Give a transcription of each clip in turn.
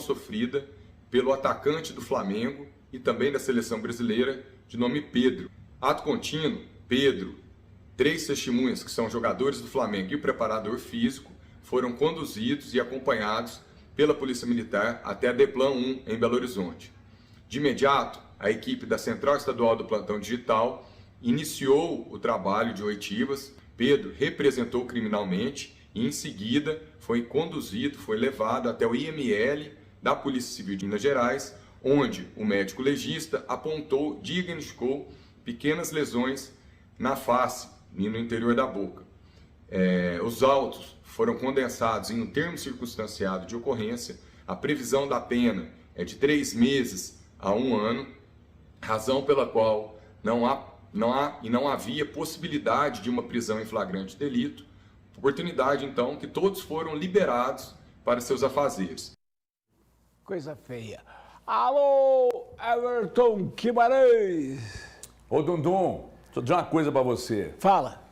sofrida pelo atacante do Flamengo e também da seleção brasileira, de nome Pedro. Ato contínuo, Pedro, 3 testemunhas que são jogadores do Flamengo e o preparador físico foram conduzidos e acompanhados pela Polícia Militar até a Deplan 1 em Belo Horizonte. De imediato, a equipe da Central Estadual do Plantão Digital iniciou o trabalho de oitivas. Pedro representou criminalmente e em seguida foi conduzido, foi levado até o IML da Polícia Civil de Minas Gerais, onde o médico legista apontou, diagnosticou pequenas lesões na face e no interior da boca. Os autos foram condensados em um termo circunstanciado de ocorrência. A previsão da pena é de 3 meses a 1 ano, razão pela qual não havia possibilidade de uma prisão em flagrante delito. Oportunidade, então, que todos foram liberados para seus afazeres. Coisa feia. Alô, Everton Guimarães. Ô, Dundum, deixa eu dizer uma coisa para você. Fala.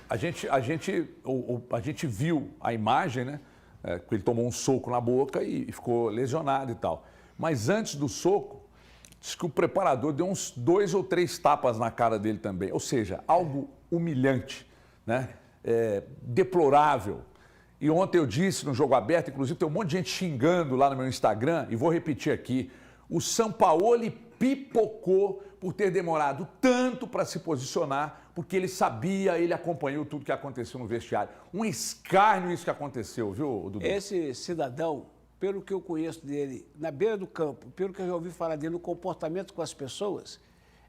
A gente viu a imagem, né? Que ele tomou um soco na boca e ficou lesionado e tal. Mas antes do soco, diz que o preparador deu uns 2 ou 3 tapas na cara dele também. Ou seja, algo humilhante, né? Deplorável. E ontem eu disse no Jogo Aberto, inclusive tem um monte de gente xingando lá no meu Instagram, e vou repetir aqui, o Sampaoli pipocou por ter demorado tanto para se posicionar, porque ele sabia, ele acompanhou tudo que aconteceu no vestiário. Um escárnio isso que aconteceu, viu, Dudu? Esse cidadão, pelo que eu conheço dele, na beira do campo, pelo que eu já ouvi falar dele no comportamento com as pessoas,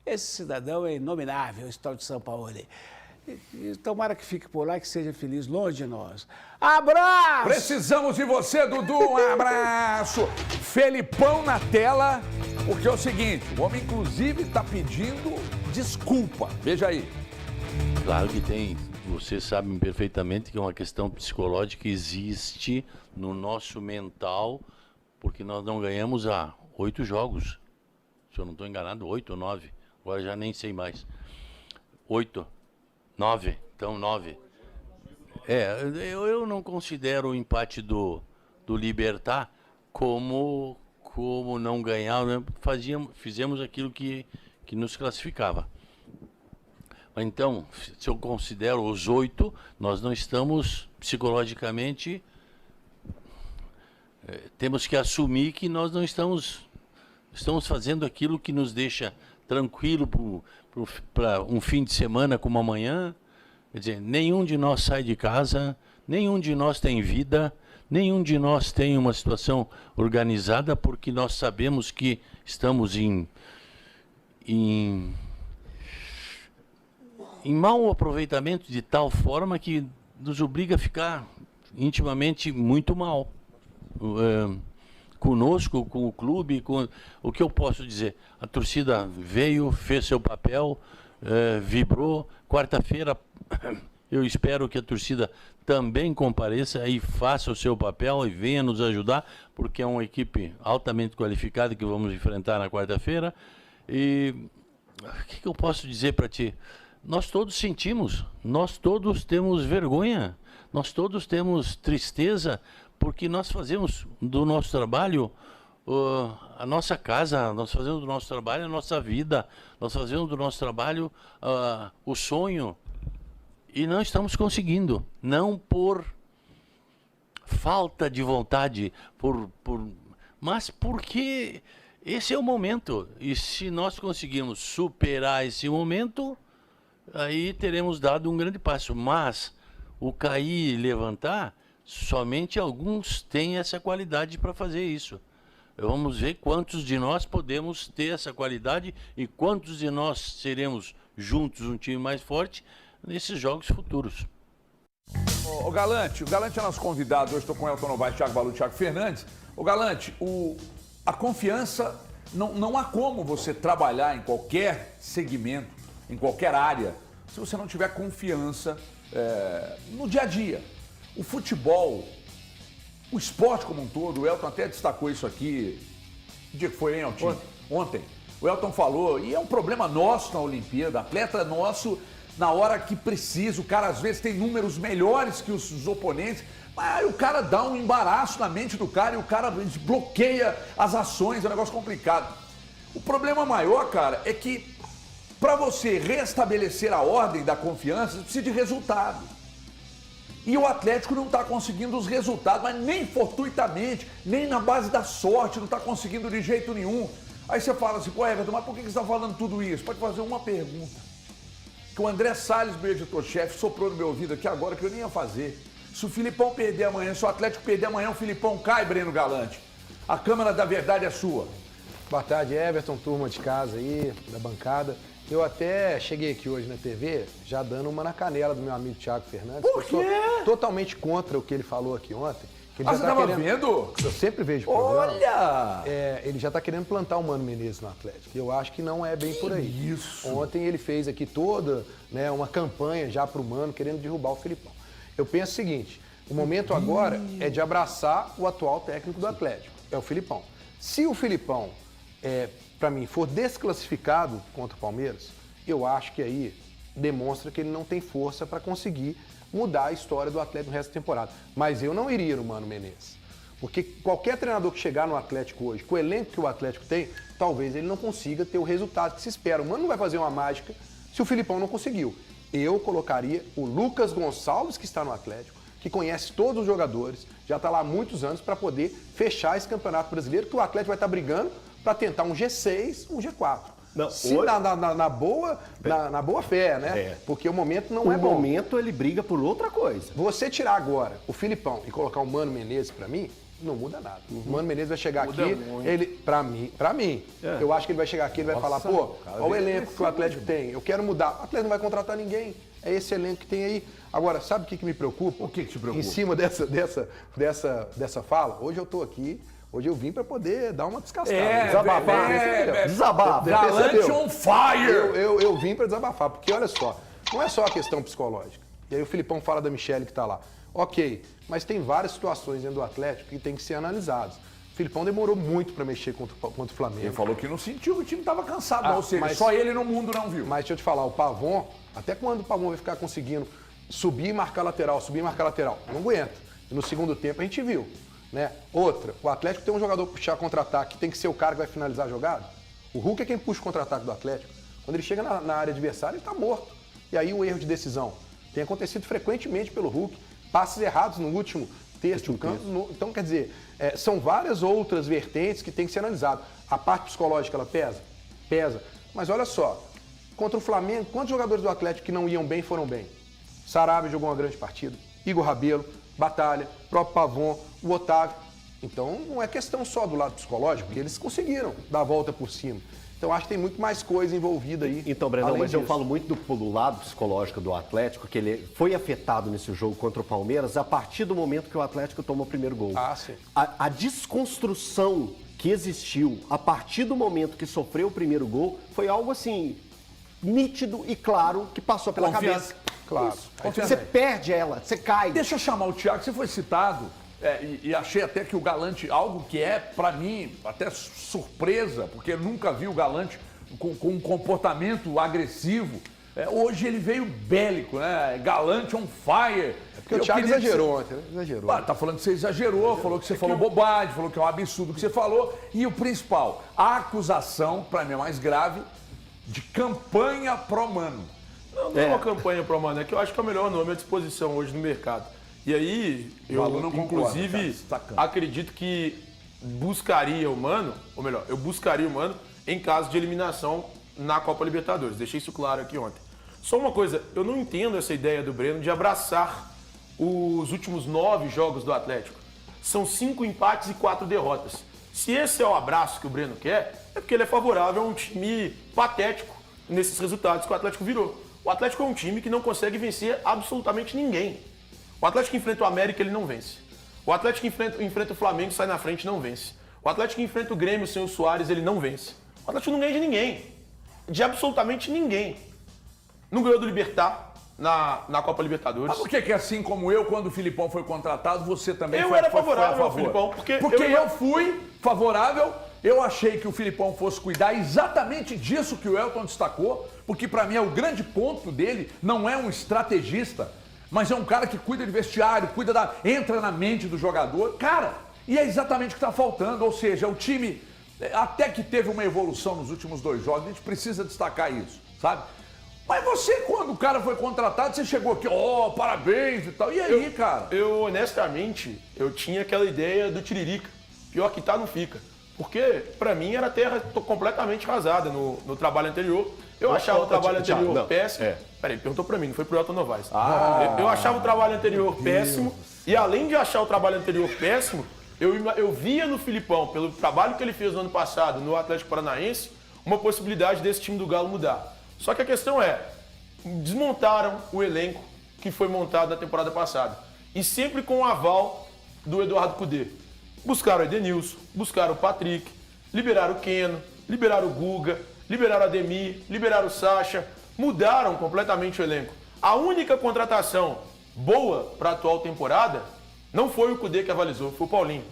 esse cidadão é inominável, esse tal de Sampaoli. E tomara que fique por lá e que seja feliz longe de nós. Abraço! Precisamos de você, Dudu. Um abraço. Felipão na tela, porque é o seguinte, o homem inclusive está pedindo desculpa. Veja aí. Claro que tem. Vocês sabem perfeitamente que é uma questão psicológica que existe no nosso mental, porque nós não ganhamos há 8 jogos. Se eu não estou enganado, 8 ou 9. Agora já nem sei mais. 8. 9, então 9. Eu não considero o empate do Libertad como não ganhar, né? Fizemos aquilo que nos classificava. Então, se eu considero os 8, nós não estamos psicologicamente, temos que assumir que nós não estamos fazendo aquilo que nos deixa tranquilo para um fim de semana como amanhã. Quer dizer, nenhum de nós sai de casa, nenhum de nós tem vida, nenhum de nós tem uma situação organizada, porque nós sabemos que estamos em mau aproveitamento de tal forma que nos obriga a ficar intimamente muito mal. Conosco, com o clube, o que eu posso dizer? A torcida veio, fez seu papel, vibrou. Quarta-feira, eu espero que a torcida também compareça e faça o seu papel e venha nos ajudar, porque é uma equipe altamente qualificada que vamos enfrentar na quarta-feira. E o que eu posso dizer para ti? Nós todos sentimos, nós todos temos vergonha, nós todos temos tristeza, porque nós fazemos do nosso trabalho a nossa casa, nós fazemos do nosso trabalho a nossa vida, nós fazemos do nosso trabalho o sonho, e não estamos conseguindo, não por falta de vontade, mas porque esse é o momento, e se nós conseguirmos superar esse momento, aí teremos dado um grande passo. Mas o cair e levantar, somente alguns têm essa qualidade para fazer isso. Vamos ver quantos de nós podemos ter essa qualidade e quantos de nós seremos juntos um time mais forte nesses jogos futuros. O Galante é nosso convidado. Hoje estou com o Elton Novaes, Thiago Balu, Thiago Fernandes. O Galante, a confiança, não há como você trabalhar em qualquer segmento, em qualquer área, se você não tiver confiança no dia a dia. O futebol, o esporte como um todo, o Elton até destacou isso aqui, que dia que foi, hein, Elton? Ontem. O Elton falou, e é um problema nosso na Olimpíada, atleta nosso, na hora que precisa, o cara às vezes tem números melhores que os oponentes, Aí o cara dá um embaraço na mente do cara e o cara bloqueia as ações, é um negócio complicado. O problema maior, cara, é que para você restabelecer a ordem da confiança, você precisa de resultado. E o Atlético não está conseguindo os resultados, mas nem fortuitamente, nem na base da sorte, não está conseguindo de jeito nenhum. Aí você fala assim, pô, Everton, mas por que você está falando tudo isso? Pode fazer uma pergunta. Que o André Salles, meu editor-chefe, soprou no meu ouvido aqui agora que eu nem ia fazer. Se o Filipão perder amanhã, se o Atlético perder amanhã, o Filipão cai, Breno Galante. A Câmara da Verdade é sua. Boa tarde, Everton, turma de casa aí, da bancada. Eu até cheguei aqui hoje na TV já dando uma na canela do meu amigo Thiago Fernandes. Por quê? Eu sou totalmente contra o que ele falou aqui ontem. Que ele Você estava vendo? Eu sempre vejo o programa. Olha! Ele já está querendo plantar o Mano Menezes no Atlético. Eu acho que não é bem por aí. Isso. Ontem ele fez aqui toda, né, uma campanha já para o Mano, querendo derrubar o Filipão. Eu penso o seguinte, o momento agora é de abraçar o atual técnico do Atlético, é o Filipão. Se o Filipão, para mim, for desclassificado contra o Palmeiras, eu acho que aí demonstra que ele não tem força para conseguir mudar a história do Atlético no resto da temporada. Mas eu não iria no Mano Menezes. Porque qualquer treinador que chegar no Atlético hoje, com o elenco que o Atlético tem, talvez ele não consiga ter o resultado que se espera. O Mano não vai fazer uma mágica se o Filipão não conseguiu. Eu colocaria o Lucas Gonçalves, que está no Atlético, que conhece todos os jogadores, já está lá há muitos anos, para poder fechar esse campeonato brasileiro, que o Atlético vai estar brigando para tentar um G6, um G4. Não, Se hoje... na boa fé, né? Porque o momento não é bom. O momento ele briga por outra coisa. Você tirar agora o Filipão e colocar o Mano Menezes, para mim, não muda nada. O Mano Menezes vai chegar aqui, ele, para mim, eu acho que ele vai chegar aqui e vai falar, pô, olha o elenco que o Atlético tem, eu quero mudar. O Atlético não vai contratar ninguém, é esse elenco que tem aí. Agora, sabe o que me preocupa? O que te preocupa? Em cima dessa fala, hoje eu tô aqui, hoje eu vim para poder dar uma descascada. Desabafar. Desabafar. Galante on fire! Eu vim para desabafar, porque olha só, não é só a questão psicológica. E aí o Filipão fala da Michele que tá lá. Ok, mas tem várias situações dentro do Atlético que tem que ser analisadas. O Filipão demorou muito para mexer contra o Flamengo. Ele falou que não sentiu que o time estava cansado, não. Ou seja, mas só ele no mundo não viu. Mas deixa eu te falar, o Pavon, até quando o Pavon vai ficar conseguindo subir e marcar lateral, não aguenta. E no segundo tempo a gente viu, né? Outra, o Atlético tem um jogador para puxar contra-ataque, tem que ser o cara que vai finalizar a jogada. O Hulk é quem puxa o contra-ataque do Atlético. Quando ele chega na área adversária, ele está morto. E aí o erro de decisão tem acontecido frequentemente pelo Hulk. Passes errados no último terço do campo. Então, quer dizer, são várias outras vertentes que tem que ser analisadas. A parte psicológica, ela pesa? Pesa. Mas olha só, contra o Flamengo, quantos jogadores do Atlético que não iam bem foram bem? Sarabia jogou uma grande partida, Igor Rabelo, Batalha, próprio Pavon, o Otávio. Então, não é questão só do lado psicológico, porque eles conseguiram dar a volta por cima. Então, acho que tem muito mais coisa envolvida aí. Então, Brenão, mas eu disso. falo muito do lado psicológico do Atlético, que ele foi afetado nesse jogo contra o Palmeiras a partir do momento que o Atlético tomou o primeiro gol. Ah, sim. A desconstrução que existiu a partir do momento que sofreu o primeiro gol foi algo assim, nítido e claro que passou pela cabeça. Claro. Você perde ela, você cai. Deixa eu chamar o Thiago, você foi citado, e achei até que o Galante, algo que é, pra mim, até surpresa, porque eu nunca vi o Galante com um comportamento agressivo. Hoje ele veio bélico, né? Galante on fire. Porque o Thiago exagerou ontem, né? Exagerou. Tá falando que você exagerou, falou que você falou bobagem, falou que é um absurdo o que você falou. E o principal, a acusação, pra mim é mais grave, de campanha pró-Mano. Não é uma campanha pro Mano, é que eu acho que é o melhor nome à disposição hoje no mercado. E aí, eu não concordo, inclusive cara, acredito que buscaria o Mano, ou melhor, eu buscaria o Mano em caso de eliminação na Copa Libertadores. Deixei isso claro aqui ontem. Só uma coisa, eu não entendo essa ideia do Breno de abraçar os últimos 9 jogos do Atlético. São 5 empates e 4 derrotas. Se esse é o abraço que o Breno quer, é porque ele é favorável a um time patético nesses resultados que o Atlético virou. O Atlético é um time que não consegue vencer absolutamente ninguém. O Atlético enfrenta o América, ele não vence. O Atlético enfrenta o Flamengo, sai na frente, não vence. O Atlético enfrenta o Grêmio sem o Soares, ele não vence. O Atlético não ganha de ninguém. De absolutamente ninguém. Não ganhou do Libertad na Copa Libertadores. Mas por que assim como eu, quando o Filipão foi contratado, você também Eu era favorável ao Filipão, porque eu fui favorável. Eu achei que o Filipão fosse cuidar exatamente disso que o Elton destacou, porque para mim é o grande ponto dele, não é um estrategista. mas é um cara que cuida de vestiário, entra na mente do jogador. Cara, e é exatamente o que está faltando. Ou seja, o time, até que teve uma evolução nos últimos 2 jogos, a gente precisa destacar isso, sabe? Mas você, quando o cara foi contratado, você chegou aqui, parabéns e tal. E aí, cara? Eu, honestamente, eu tinha aquela ideia do Tiririca. Pior que tá, não fica. Porque, pra mim, era terra completamente arrasada no trabalho anterior. Eu achava o trabalho anterior péssimo. Peraí, perguntou pra mim, não foi pro Elton Novaes. Eu achava o trabalho anterior péssimo. E além de achar o trabalho anterior péssimo, eu via no Filipão, pelo trabalho que ele fez no ano passado no Atlético Paranaense, uma possibilidade desse time do Galo mudar. Só que a questão é, desmontaram o elenco que foi montado na temporada passada. E sempre com o aval do Eduardo Cudê. Buscaram o Edenilson, buscaram o Patrick, liberaram o Keno, liberaram o Guga, liberaram o Ademir, liberaram o Sacha, mudaram completamente o elenco. A única contratação boa para a atual temporada não foi o Cudê que avalizou, foi o Paulinho.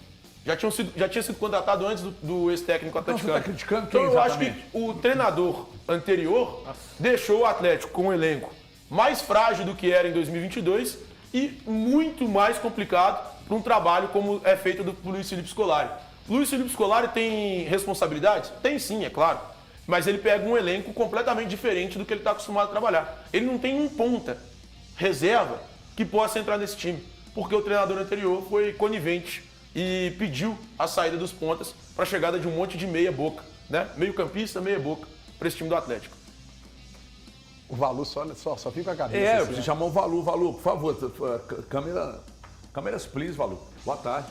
Já tinha sido contratado antes do ex-técnico atleticano. Você tá criticando quem Então eu acho exatamente? que o treinador anterior deixou o Atlético com um elenco mais frágil do que era em 2022 e muito mais complicado para um trabalho como é feito do Luiz Felipe Scolari. Luiz Felipe Scolari tem responsabilidades? Tem sim, é claro. Mas ele pega um elenco completamente diferente do que ele está acostumado a trabalhar. Ele não tem um ponta reserva que possa entrar nesse time, porque o treinador anterior foi conivente e pediu a saída dos pontas para a chegada de um monte de meia boca, né? Meio campista, meia boca, para esse time do Atlético. O Valu só fica com a cabeça. Você chamou o Valu, por favor, câmeras please, Valu. Boa tarde.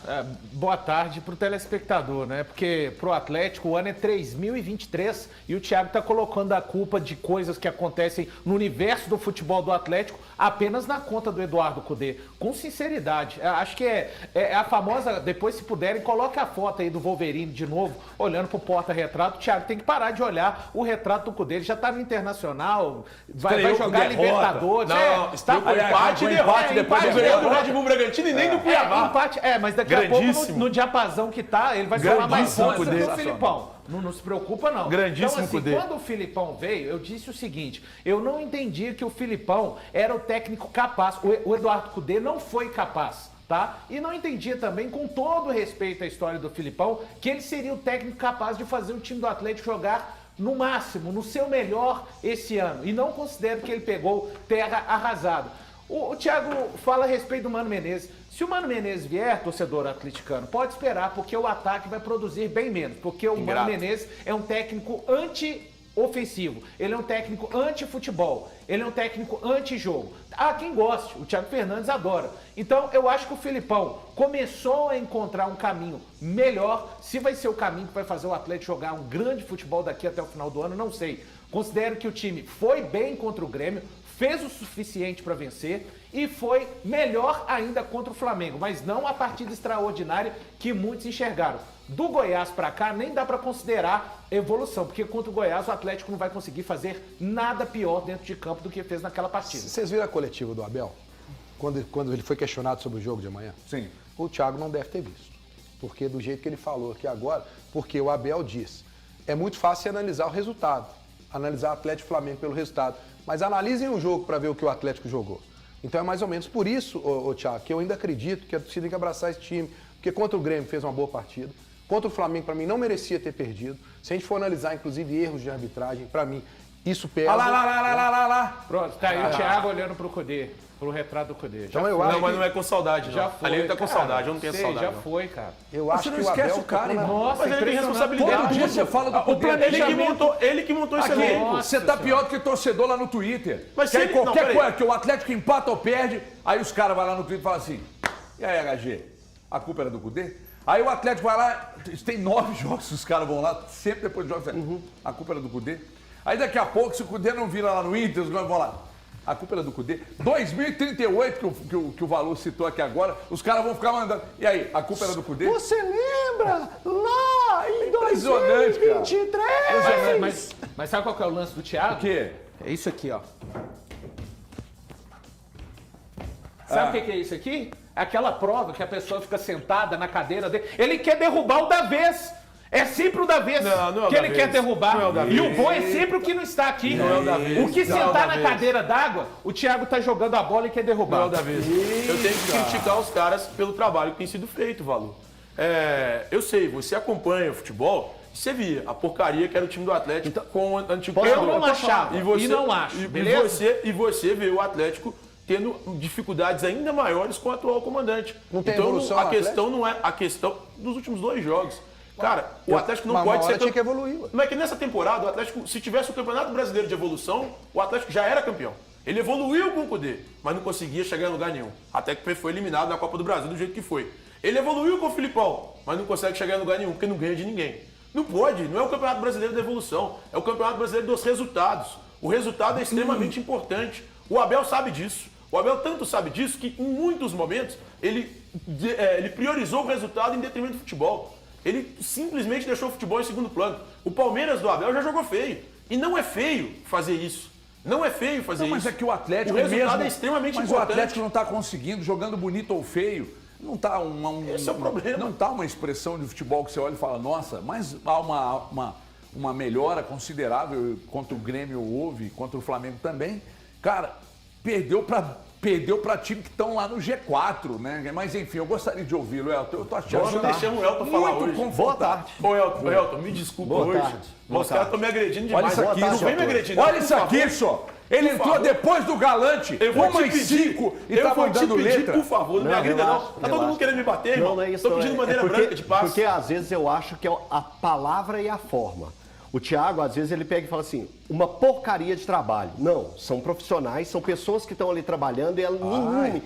Boa tarde para o telespectador, né? Porque pro Atlético o ano é 3023 e o Thiago tá colocando a culpa de coisas que acontecem no universo do futebol do Atlético apenas na conta do Eduardo Cudê. Com sinceridade, acho que é a famosa, depois se puderem, coloque a foto aí do Wolverine de novo, olhando pro porta-retrato. O Thiago tem que parar de olhar o retrato do Cudê. Ele já tá no Internacional, vai jogar Libertadores. Está com empate e derrota. depois Não ganhou do Red Bull Bragantino e nem do Cuiabá. Empate, mas daqui a pouco, no diapasão que tá, ele vai falar mais coisas do Filipão. Não se preocupa, não. Grandíssimo então, assim, Cudê. quando o Filipão veio, eu disse o seguinte, eu não entendi que o Filipão era o técnico capaz. O Eduardo Cudê não foi capaz, tá? E não entendia também, com todo respeito à história do Filipão, que ele seria o técnico capaz de fazer o time do Atlético jogar no máximo, no seu melhor esse ano. E não considero que ele pegou terra arrasada. O Thiago fala a respeito do Mano Menezes. Se o Mano Menezes vier, torcedor atleticano, pode esperar, porque o ataque vai produzir bem menos. Porque o Mano Menezes é um técnico anti-ofensivo. Ele é um técnico anti-futebol. Ele é um técnico anti-jogo. Há quem goste. O Thiago Fernandes adora. Então, eu acho que o Filipão começou a encontrar um caminho melhor. Se vai ser o caminho que vai fazer o Atlético jogar um grande futebol daqui até o final do ano, não sei. Considero que o time foi bem contra o Grêmio, fez o suficiente para vencer e foi melhor ainda contra o Flamengo, mas não a partida extraordinária que muitos enxergaram. Do Goiás para cá nem dá para considerar evolução, porque contra o Goiás o Atlético não vai conseguir fazer nada pior dentro de campo do que fez naquela partida. Vocês viram a coletiva do Abel? Quando ele foi questionado sobre o jogo de amanhã? Sim. O Thiago não deve ter visto. Porque do jeito que ele falou aqui agora, porque o Abel diz, é muito fácil analisar o resultado, analisar o Atlético e Flamengo pelo resultado, mas analisem o jogo para ver o que o Atlético jogou. Então é mais ou menos por isso, Thiago, que eu ainda acredito que a torcida tem que abraçar esse time, porque contra o Grêmio fez uma boa partida, contra o Flamengo, para mim, não merecia ter perdido. Se a gente for analisar, inclusive, erros de arbitragem, para mim, isso pesa. Lá. Pronto, tá aí o Thiago olhando pro Cudê, pro retrato do Cudê. Então eu acho Não, mas que... não é com saudade, Já não. foi. Ali ele tá com cara, saudade, eu não tenho essa saudade. Já não. foi, cara. Eu acho Você não que o esquece Abel o cara, tocou na- irmão. Nossa, Mas ele tem impressionante. responsabilidade. Todo dia você fala do Cudê. Ele que montou esse Aqui, elenco. você tá pior que torcedor lá no Twitter. Mas que se aí ele- qualquer não, coisa que o Atlético empata ou perde, aí os caras vão lá no Twitter e falam assim, e aí, HG, a culpa era do Cudê? Aí o Atlético vai lá, tem 9 jogos, os caras vão lá, sempre depois dos jogos, a culpa era do Cudê. Aí daqui a pouco, se o Cudê não vira lá no Inter, os caras vão lá, a culpa era do Cudê. 2038, que o Valu citou aqui agora, os caras vão ficar mandando. E aí, a culpa era do Cudê? Você lembra lá em Impressionante, cara. 2023? Mas sabe qual que é o lance do Thiago? O quê? É isso aqui, ó. Sabe o que é isso aqui? É aquela prova que a pessoa fica sentada na cadeira dele. Ele quer derrubar o da vez. É sempre o da vez Não é o que da ele vez. quer derrubar. Não é o da E o vez. bom é sempre o que não está aqui. Não é o da vez. O que Não é o sentar da na vez. cadeira d'água, o Thiago tá jogando a bola e quer derrubar. Não é o da vez. Eu tenho que criticar os caras pelo trabalho que tem sido feito, Valor. Eu sei, você acompanha o futebol, você via a porcaria que era o time do Atlético com o antigo Eu treinador. não achava e não acho, beleza? E você vê o Atlético tendo dificuldades ainda maiores com o atual comandante. Não tem então, evolução a no questão não é a questão dos últimos 2 jogos. Cara, o Atlético não mas pode uma ser... hora tinha que evoluir, ué. Não é que nessa temporada o Atlético, se tivesse o Campeonato Brasileiro de Evolução, o Atlético já era campeão. Ele evoluiu com o Cudê, mas não conseguia chegar em lugar nenhum. Até que foi eliminado na Copa do Brasil do jeito que foi. Ele evoluiu com o Filipão, mas não consegue chegar em lugar nenhum, porque não ganha de ninguém. Não pode, não é o Campeonato Brasileiro da Evolução, é o Campeonato Brasileiro dos resultados. O resultado é extremamente importante. O Abel sabe disso. O Abel tanto sabe disso que, em muitos momentos, ele priorizou o resultado em detrimento do futebol. Ele simplesmente deixou o futebol em segundo plano. O Palmeiras do Abel já jogou feio. E não é feio fazer isso. Não é feio fazer Não, mas isso. é que o Atlético O resultado mesmo, é extremamente mas importante. o Atlético não está conseguindo, jogando bonito ou feio. Não está Esse é o problema. Não está uma expressão de futebol que você olha e fala, nossa, mas há uma melhora considerável contra o Grêmio houve, contra o Flamengo também. Cara, perdeu para time que estão lá no G4, né? Mas enfim, eu gostaria de ouvi-lo, Elton. Eu tô achando Nós não deixamos o Elton falar muito hoje. Boa tarde. Ô, Elton, me desculpa Boa hoje. tarde. Os caras estão me agredindo demais. Olha isso aqui, não doutor. vem me agredindo. Olha por isso aqui, favor. só. Ele Por entrou favor. depois do Galante, Eu vou te 1 e pedir, 5 e eu tá vou te mandando pedir, letra. por favor, não me agrida não. relaxa, Tá todo relaxa. mundo querendo me bater, irmão. Não é isso. Tô não, pedindo bandeira porque, branca de paz. Porque às vezes eu acho que é a palavra e a forma. O Thiago, às vezes, ele pega e fala assim, uma porcaria de trabalho. Não, são profissionais, são pessoas que estão ali trabalhando e ela,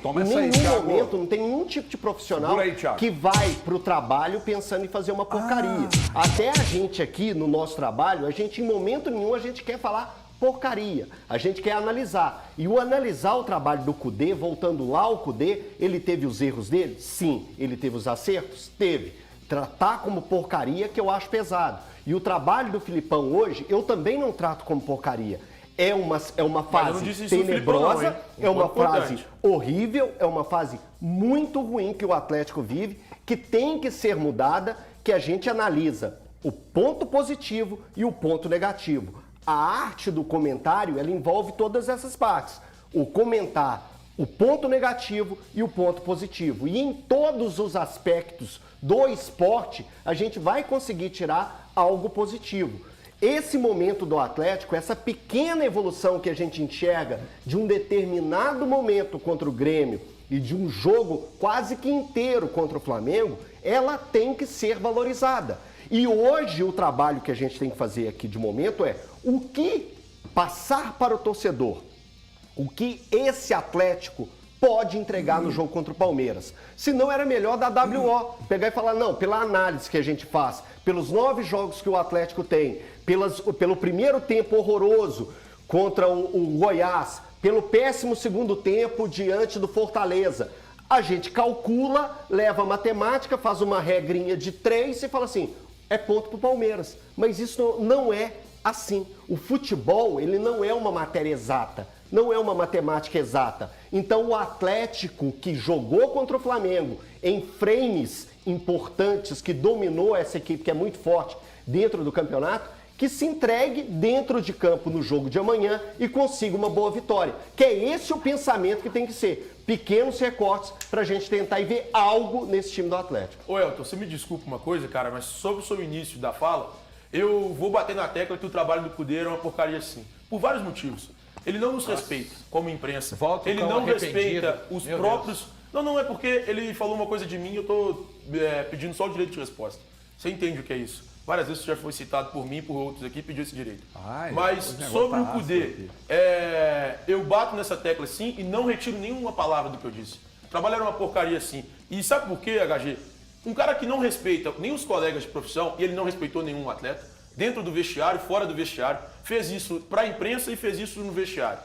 toma em essa aí, nenhum Thiago. momento, não tem nenhum tipo de profissional Segura aí, Thiago. que vai pro trabalho pensando em fazer uma porcaria. Até a gente aqui, no nosso trabalho, a gente, em momento nenhum, a gente quer falar porcaria. A gente quer analisar. E o analisar o trabalho do Cudê, voltando lá ao Cudê, ele teve os erros dele? Sim. Ele teve os acertos? Teve. Tratar como porcaria que eu acho pesado. E o trabalho do Filipão hoje, eu também não trato como porcaria. É uma eu não fase disse isso do Filipão, tenebrosa, não, hein? é uma Muito fase importante. horrível, é uma fase muito ruim que o Atlético vive, que tem que ser mudada, que a gente analisa o ponto positivo e o ponto negativo. A arte do comentário, ela envolve todas essas partes. O comentar o ponto negativo e o ponto positivo. E em todos os aspectos do esporte, a gente vai conseguir tirar algo positivo. Esse momento do Atlético, essa pequena evolução que a gente enxerga de um determinado momento contra o Grêmio e de um jogo quase que inteiro contra o Flamengo, ela tem que ser valorizada. E hoje o trabalho que a gente tem que fazer aqui de momento é o que passar para o torcedor, o que esse Atlético pode entregar no jogo contra o Palmeiras. Se não, era melhor dar WO, pegar e falar, não, pela análise que a gente faz, pelos 9 jogos que o Atlético tem, pelo primeiro tempo horroroso contra o Goiás, pelo péssimo segundo tempo diante do Fortaleza, a gente calcula, leva a matemática, faz uma regrinha de 3 e fala assim, é ponto pro Palmeiras. Mas isso não é assim. O futebol, ele não é uma matéria exata. Não é uma matemática exata. Então o Atlético que jogou contra o Flamengo em frames importantes, que dominou essa equipe que é muito forte dentro do campeonato, que se entregue dentro de campo no jogo de amanhã e consiga uma boa vitória. Que é esse o pensamento que tem que ser. Pequenos recortes pra gente tentar e ver algo nesse time do Atlético. Ô Elton, você me desculpa uma coisa, cara, mas sobre o seu início da fala, eu vou bater na tecla que o trabalho do Cudê é uma porcaria sim. Por vários motivos. Ele não nos respeita como imprensa. Volta o ele cão não arrependido. respeita os Meu próprios... Não é porque ele falou uma coisa de mim, eu tô pedindo só o direito de resposta. Você entende o que é isso? Várias vezes você já foi citado por mim e por outros aqui, pediu esse direito. Mas sobre o Cudê, eu bato nessa tecla sim e não retiro nenhuma palavra do que eu disse. O trabalho era uma porcaria sim. E sabe por quê, HG? Um cara que não respeita nem os colegas de profissão, e ele não respeitou nenhum atleta, dentro do vestiário, fora do vestiário, fez isso para a imprensa e fez isso no vestiário.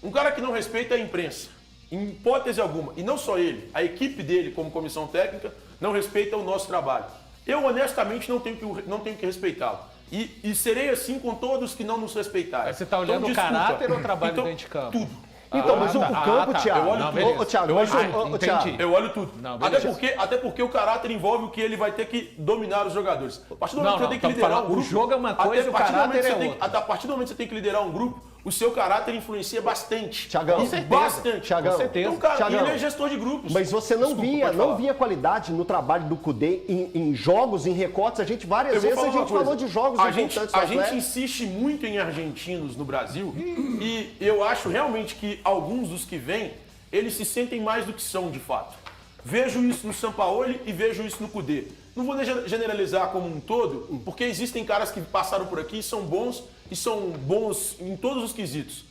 Um cara que não respeita a imprensa, em hipótese alguma, e não só ele, a equipe dele como comissão técnica, não respeita o nosso trabalho. Eu, honestamente, não tenho que respeitá-lo. E serei assim com todos que não nos respeitarem. Mas você tá olhando Então, o desculpa. caráter ou o trabalho Então, dentro de campo? Tudo. Então, mas o campo, Thiago... Eu olho tudo. Ô, Thiago, Eu mas olho ô, tudo. Thiago, Entendi. Eu olho tudo. Não, até, beleza. porque o caráter envolve o que ele vai ter que dominar os jogadores. A partir do momento Não, que você não, tem que tamo liderar falando, um grupo... o jogo é uma coisa e o caráter é outra. A partir do momento que você tem que liderar um grupo, o seu caráter influencia bastante. Thiagão, E com certeza. bastante. Thiagão, com certeza. Então, cara, Thiagão, ele é gestor de grupos. mas você não Desculpa, pode não falar. via qualidade no trabalho do Cudê em jogos, em recortes. A gente várias Eu vou vezes falar a gente uma coisa. falou de jogos a gente, importantes do a gente Atlético. insiste muito em argentinos no Brasil e eu acho realmente que alguns dos que vêm, eles se sentem mais do que são de fato. Vejo isso no Sampaoli e vejo isso no Cudê. Não vou generalizar como um todo, porque existem caras que passaram por aqui e são bons em todos os quesitos.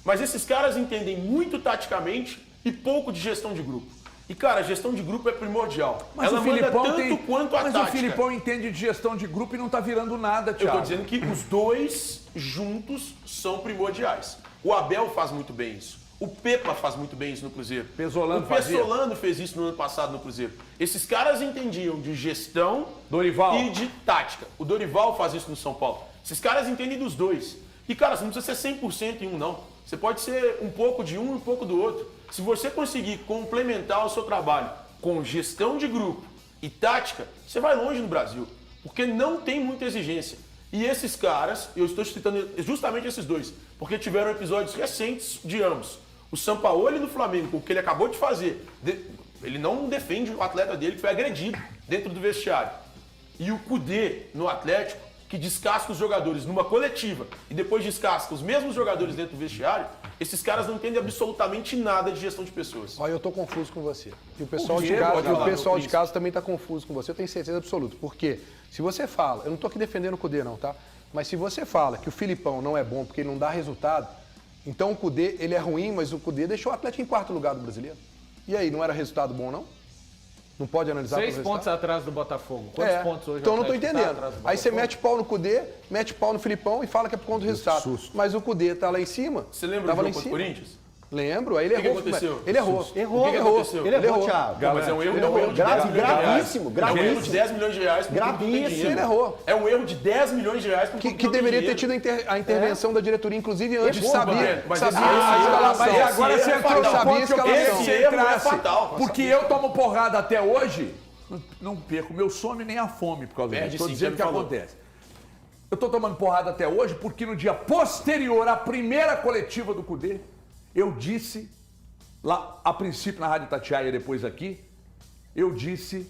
Mas esses caras entendem muito taticamente e pouco de gestão de grupo. E, cara, a gestão de grupo é primordial. Mas ela o manda Filipão tanto quanto a Mas tática. o Filipão entende de gestão de grupo e não tá virando nada, Eu Thiago. tô dizendo que os dois juntos são primordiais. O Abel faz muito bem isso. O Pepa faz muito bem isso no Cruzeiro. Pesolano o fazia. Pesolano fez isso no ano passado no Cruzeiro. Esses caras entendiam de gestão Dorival. e de tática. O Dorival faz isso no São Paulo. Esses caras entendem dos dois. E, cara, você não precisa ser 100% em um, não. Você pode ser um pouco de um e um pouco do outro. Se você conseguir complementar o seu trabalho com gestão de grupo e tática, você vai longe no Brasil. Porque não tem muita exigência. E esses caras, eu estou citando justamente esses dois, porque tiveram episódios recentes de ambos. O Sampaoli no Flamengo, o que ele acabou de fazer, ele não defende o atleta dele que foi agredido dentro do vestiário. E o Cudê no Atlético, que descasca os jogadores numa coletiva e depois descasca os mesmos jogadores dentro do vestiário, esses caras não entendem absolutamente nada de gestão de pessoas. Olha, eu tô confuso com você. E o pessoal, Diego, pode falar, de Príncipe. casa também tá confuso com você. Eu tenho certeza absoluta. Porque se você fala, eu não tô aqui defendendo o Cudê não, tá? Mas se você fala que o Filipão não é bom porque ele não dá resultado, então o Cudê, ele é ruim, mas o Cudê deixou o Atlético em 4º lugar do Brasileiro. E aí, não era resultado bom, não? Não pode analisar 6 pelo pontos resultado? atrás do Botafogo. Quantos pontos hoje Então o eu não tô Atlético tá entendendo. atrás do Aí você Botafogo? mete pau no Cudê, mete pau no Filipão e fala que é por conta do resultado. Mas o Cudê tá lá em cima. Você lembra Tava do lá jogo em contra o cima. Corinthians? Lembro, aí ele O que errou. aconteceu? Ele errou. Errou, O que aconteceu? Ele errou, Thiago. Não, mas é um erro, de 10 Grave- milhões de reais. gravíssimo, É um gravíssimo. erro de 10 milhões de reais. porque o clube não tem Gravíssimo. dinheiro. Ele errou. É um erro de 10 milhões de reais. porque o clube Que não tem deveria ter dinheiro. tido a intervenção da diretoria, inclusive antes, Errou, sabia mas sabia esse a erro- escalação. Mas agora esse você erro é entrou no fatal. ponto que eu queria que Esse você erro é entrasse. fatal. Porque eu tomo porrada até hoje, não perco meu sono e nem a fome por causa Perde disso. Estou sim, dizendo já o me que falou. acontece. Eu estou tomando porrada até hoje porque no dia posterior à primeira coletiva do Cudê, eu disse, lá a princípio na Rádio Itatiaia e depois aqui, eu disse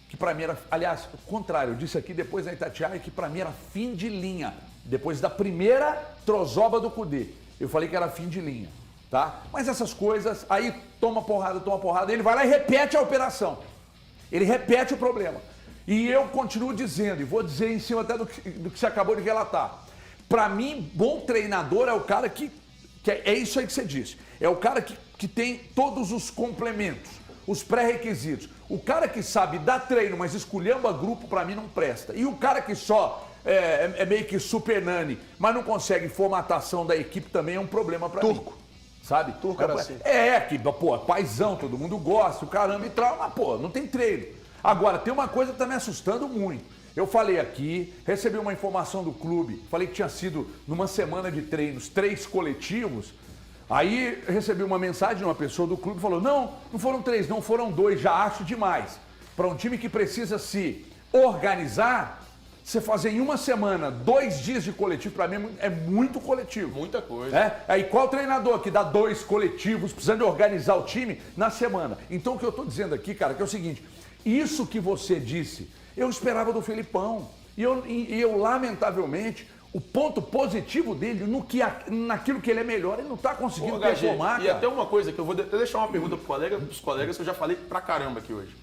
que para mim era, aliás, o contrário, eu disse aqui depois na Itatiaia que para mim era fim de linha, depois da primeira trozoba do Cudê. Eu falei que era fim de linha, tá? Mas essas coisas, aí toma porrada, ele vai lá e repete a operação. Ele repete o problema. E eu continuo dizendo, e vou dizer em cima até do que você acabou de relatar. Para mim, bom treinador é o cara que é isso aí que você disse. É o cara que tem todos os complementos, os pré-requisitos. O cara que sabe dar treino, mas esculhamba grupo, para mim não presta. E o cara que só é meio que super nani, mas não consegue formatação da equipe também é um problema para mim. Turco. Sabe? Turco era assim. Que, pô, paizão, todo mundo gosta, o caramba e tal, mas, pô, não tem treino. Agora, tem uma coisa que tá me assustando muito. Eu falei aqui, recebi uma informação do clube, falei que tinha sido, numa semana de treinos, 3 coletivos. Aí recebi uma mensagem de uma pessoa do clube, falou, não foram 3, não foram 2, já acho demais. Para um time que precisa se organizar, você fazer em uma semana 2 dias de coletivo, para mim é muito coletivo. Muita coisa. Aí qual treinador que dá 2 coletivos, precisando de organizar o time na semana? Então o que eu tô dizendo aqui, cara, que é o seguinte, isso que você disse, eu esperava do Filipão. E eu lamentavelmente, o ponto positivo dele, naquilo que ele é melhor, ele não tá conseguindo Ô, HG, performar, e cara. até uma coisa que eu vou até deixar uma pergunta pros colegas que eu já falei pra caramba aqui hoje.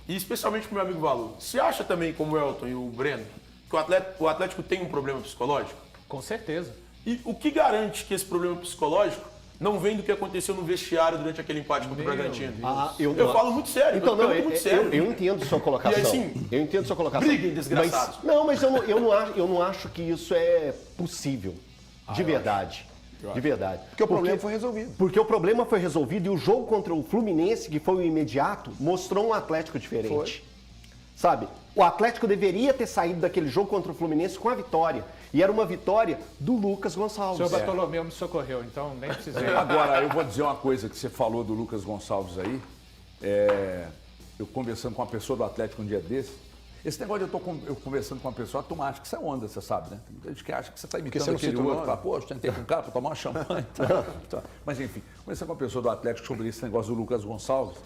E especialmente pro meu amigo Valu. Você acha também, como o Elton e o Breno, que o Atlético tem um problema psicológico? Com certeza. E o que garante que esse problema psicológico não vem do que aconteceu no vestiário durante aquele empate contra o Bragantino? Eu falo muito sério. Então, eu não, muito sério. eu entendo sua colocação. E assim, eu entendo sua colocação. briguem, desgraçados. Mas eu não acho que isso é possível. De verdade. De verdade. Porque o problema foi resolvido. Porque o problema foi resolvido e o jogo contra o Fluminense, que foi o imediato, mostrou um Atlético diferente. Sabe? O Atlético deveria ter saído daquele jogo contra o Fluminense com a vitória. E era uma vitória do Lucas O Gonçalves. senhor Bartolomeu me socorreu, então nem precisei. Agora, eu vou dizer uma coisa que você falou do Lucas Gonçalves aí. Eu conversando com uma pessoa do Atlético um dia desse. Esse negócio de eu conversando com uma pessoa, tu acha que isso é onda, você sabe, né? Tem muita gente que acha que você está imitando você não aquele cita o outro. nome. Fala, pô, eu tentei com um cara para tomar uma champanhe. Tá. Mas enfim, conversando com uma pessoa do Atlético sobre esse negócio do Lucas Gonçalves,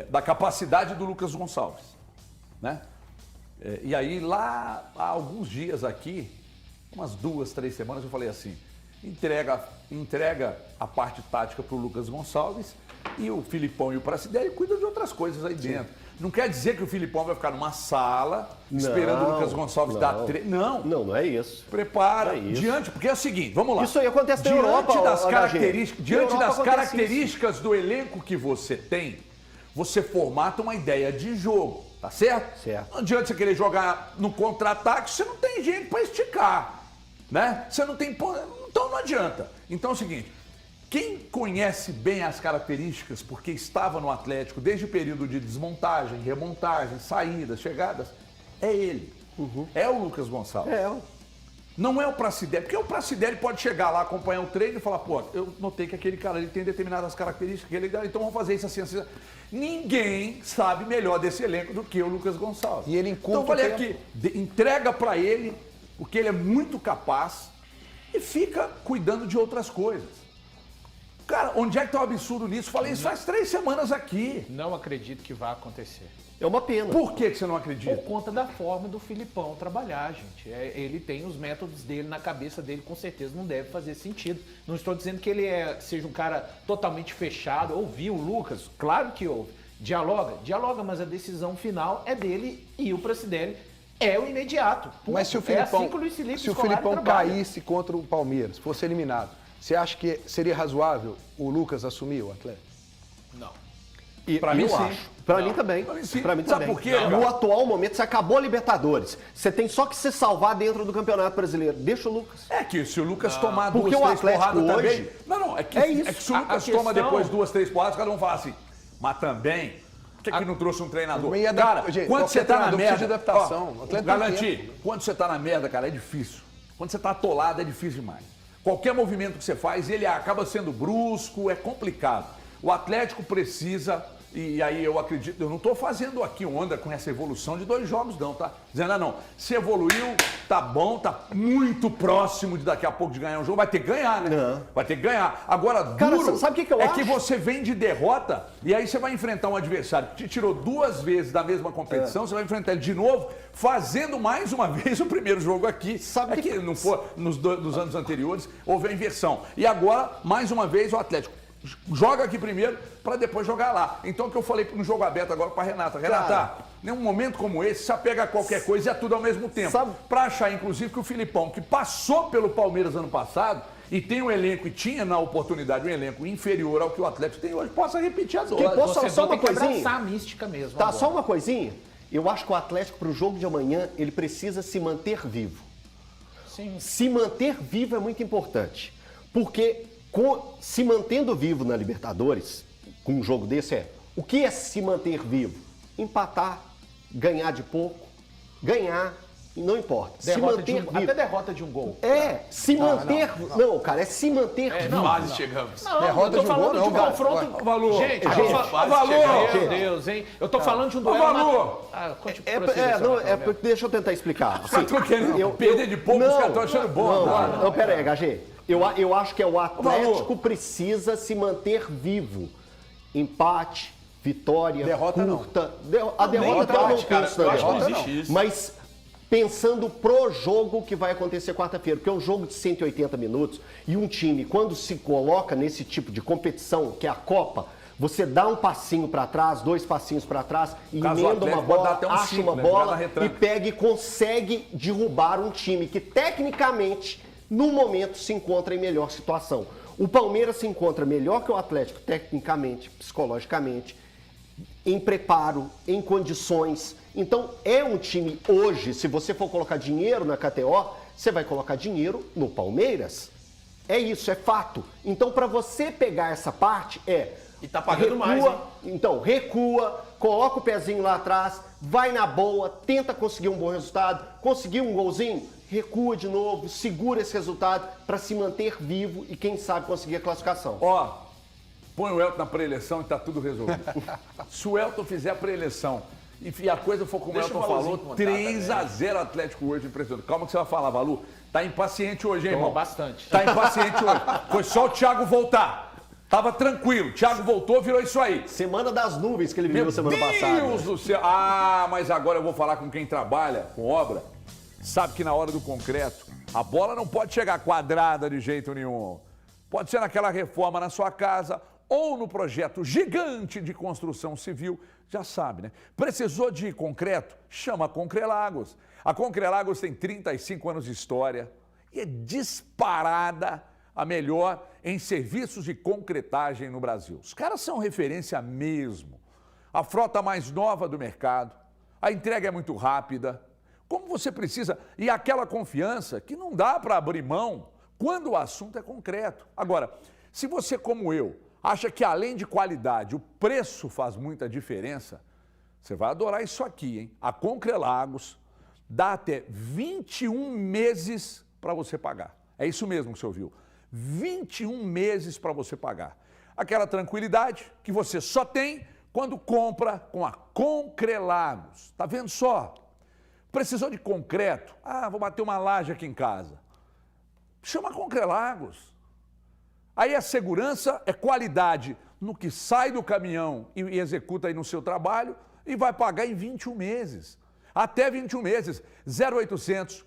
da capacidade do Lucas Gonçalves, né? E aí, lá há alguns dias aqui, umas 2, 3 semanas, eu falei assim, entrega a parte tática para o Lucas Gonçalves e o Filipão e o Pracidelli cuidam de outras coisas aí dentro. Não quer dizer que o Filipão vai ficar numa sala esperando o Lucas Gonçalves dar treino. Não. Não é isso. Prepara. É isso. Diante, porque é o seguinte, vamos lá. Isso aí acontece na Europa, Diante das características do elenco que você tem, você formata uma ideia de jogo, tá certo? Certo. Não adianta você querer jogar no contra-ataque, você não tem gente para esticar, né? Você não tem... Então não adianta. Então é o seguinte, quem conhece bem as características, porque estava no Atlético desde o período de desmontagem, remontagem, saídas, chegadas, é ele. É o Lucas Gonçalves. Não é o Pracidelli, porque o Pracidelli pode chegar lá, acompanhar o treino e falar, pô, eu notei que aquele cara ele tem determinadas características, então vamos fazer isso assim, assim. Ninguém sabe melhor desse elenco do que o Lucas Gonçalves. E ele então eu falei aqui, entrega para ele, porque ele é muito capaz e fica cuidando de outras coisas. Cara, onde é que tá o absurdo nisso? Falei isso faz 3 semanas aqui. Não acredito que vai acontecer. É uma pena. Por que você não acredita? Por conta da forma do Filipão trabalhar, gente. Ele tem os métodos dele na cabeça dele, com certeza não deve fazer sentido. Não estou dizendo que ele seja um cara totalmente fechado. Ouviu o Lucas? Claro que ouve. Dialoga, mas a decisão final é dele e o Pracidelli é o imediato. Mas se o Filipão caísse contra o Palmeiras, fosse eliminado, você acha que seria razoável o Lucas assumir o Atlético? Não. Pra mim, sim. Acho. Pra mim também. Pra mim, sim. Pra mim Sabe também. por quê, cara? No atual momento, você acabou a Libertadores. Você tem só que se salvar dentro do Campeonato Brasileiro. Deixa o Lucas. É que se o Lucas tomar Porque 2, o 3 Atlético porradas hoje- também... É que se o Lucas questão- toma depois 2, 3 porradas, cada um fala assim, mas também... Por que não trouxe um treinador? Também ia Cara, gente, quando você tá na treinador merda... precisa de adaptação. O Atlético Garantir, quando você tá na merda, cara, é difícil. Quando você tá atolado, é difícil demais. Qualquer movimento que você faz, ele acaba sendo brusco, é complicado. O Atlético precisa... E aí eu acredito, eu não estou fazendo aqui onda com essa evolução de 2 jogos não, tá? Dizendo, não, se evoluiu, tá bom, tá muito próximo de daqui a pouco de ganhar um jogo, vai ter que ganhar, né? Não. Vai ter que ganhar. Agora, Cara, duro sabe o que eu é acho? que você vem de derrota e aí você vai enfrentar um adversário que te tirou 2 vezes da mesma competição, você vai enfrentar ele de novo, fazendo mais uma vez o primeiro jogo aqui. Sabe que não for nos anos anteriores, houve a inversão. E agora, mais uma vez, o Atlético joga aqui primeiro para depois jogar lá. Então o que eu falei no jogo aberto agora para Renata. Renata, num momento como esse, você pega qualquer coisa e é tudo ao mesmo tempo. Para achar, inclusive, que o Filipão, que passou pelo Palmeiras ano passado e tem um elenco, e tinha na oportunidade um elenco inferior ao que o Atlético tem hoje, possa repetir a dose. Posso só uma tem que coisinha? abraçar a mística mesmo. Tá, agora. só uma coisinha. Eu acho que o Atlético, para o jogo de amanhã, ele precisa se manter vivo. Sim. Se manter vivo é muito importante. Porque se mantendo vivo na Libertadores, com um jogo desse o que é se manter vivo? Empatar, ganhar de pouco, ganhar, não importa. Se manter vivo. Até derrota de um gol. Se manter... Não, cara, é se manter vivo. Quase chegamos. Não, Derrota eu tô de um falando gol, de um não, confronto... Valor. Gente, meu Deus, hein? Eu tô falando de um duelo... Valor. Deixa eu tentar explicar. Você tá querendo perder de pouco, os caras estão achando bom. Não, pera aí, HG. Eu acho que o Atlético precisa se manter vivo. Empate, vitória, derrota curta. A derrota eu não penso na derrota, não. Mas pensando pro jogo que vai acontecer quarta-feira, porque é um jogo de 180 minutos e um time, quando se coloca nesse tipo de competição, que é a Copa, você dá um passinho para trás, 2 passinhos para trás, e emenda uma bola, acha uma bola e pega e consegue derrubar um time que tecnicamente, no momento, se encontra em melhor situação. O Palmeiras se encontra melhor que o Atlético, tecnicamente, psicologicamente, em preparo, em condições. Então, é um time hoje, se você for colocar dinheiro na KTO, você vai colocar dinheiro no Palmeiras. É isso, é fato. Então, para você pegar essa parte, E tá pagando mais, hein? Então, recua, coloca o pezinho lá atrás, vai na boa, tenta conseguir um bom resultado, conseguiu um golzinho, recua de novo, segura esse resultado para se manter vivo e quem sabe conseguir a classificação. Ó, põe o Elton na pré-eleição e tá tudo resolvido. Se o Elton fizer a pré-eleição e a coisa for como o Elton falou, 3-0 Atlético hoje, impressionante. Calma que você vai falar, Valu. Tá impaciente hoje, hein, irmão? Bastante. Tá impaciente hoje. Foi só o Thiago voltar. Tava tranquilo. Thiago voltou, virou isso aí. Semana das nuvens que ele viveu semana passada. Meu Deus do céu. Ah, mas agora eu vou falar com quem trabalha com obra. Sabe que na hora do concreto, a bola não pode chegar quadrada de jeito nenhum. Pode ser naquela reforma na sua casa ou no projeto gigante de construção civil. Já sabe, né? Precisou de concreto? Chama a Concrelagos. A Concrelagos tem 35 anos de história e é disparada a melhor em serviços de concretagem no Brasil. Os caras são referência mesmo. A frota mais nova do mercado, a entrega é muito rápida, como você precisa, e aquela confiança que não dá para abrir mão quando o assunto é concreto. Agora, se você, como eu, acha que além de qualidade, o preço faz muita diferença, você vai adorar isso aqui, hein? A Concrelagos dá até 21 meses para você pagar. É isso mesmo que você ouviu. 21 meses para você pagar. Aquela tranquilidade que você só tem quando compra com a Concrelagos. Tá vendo só? Precisou de concreto? Ah, vou bater uma laje aqui em casa. Chama a Concrelagos. Aí a segurança é qualidade no que sai do caminhão e executa aí no seu trabalho e vai pagar em 21 meses. Até 21 meses. 0800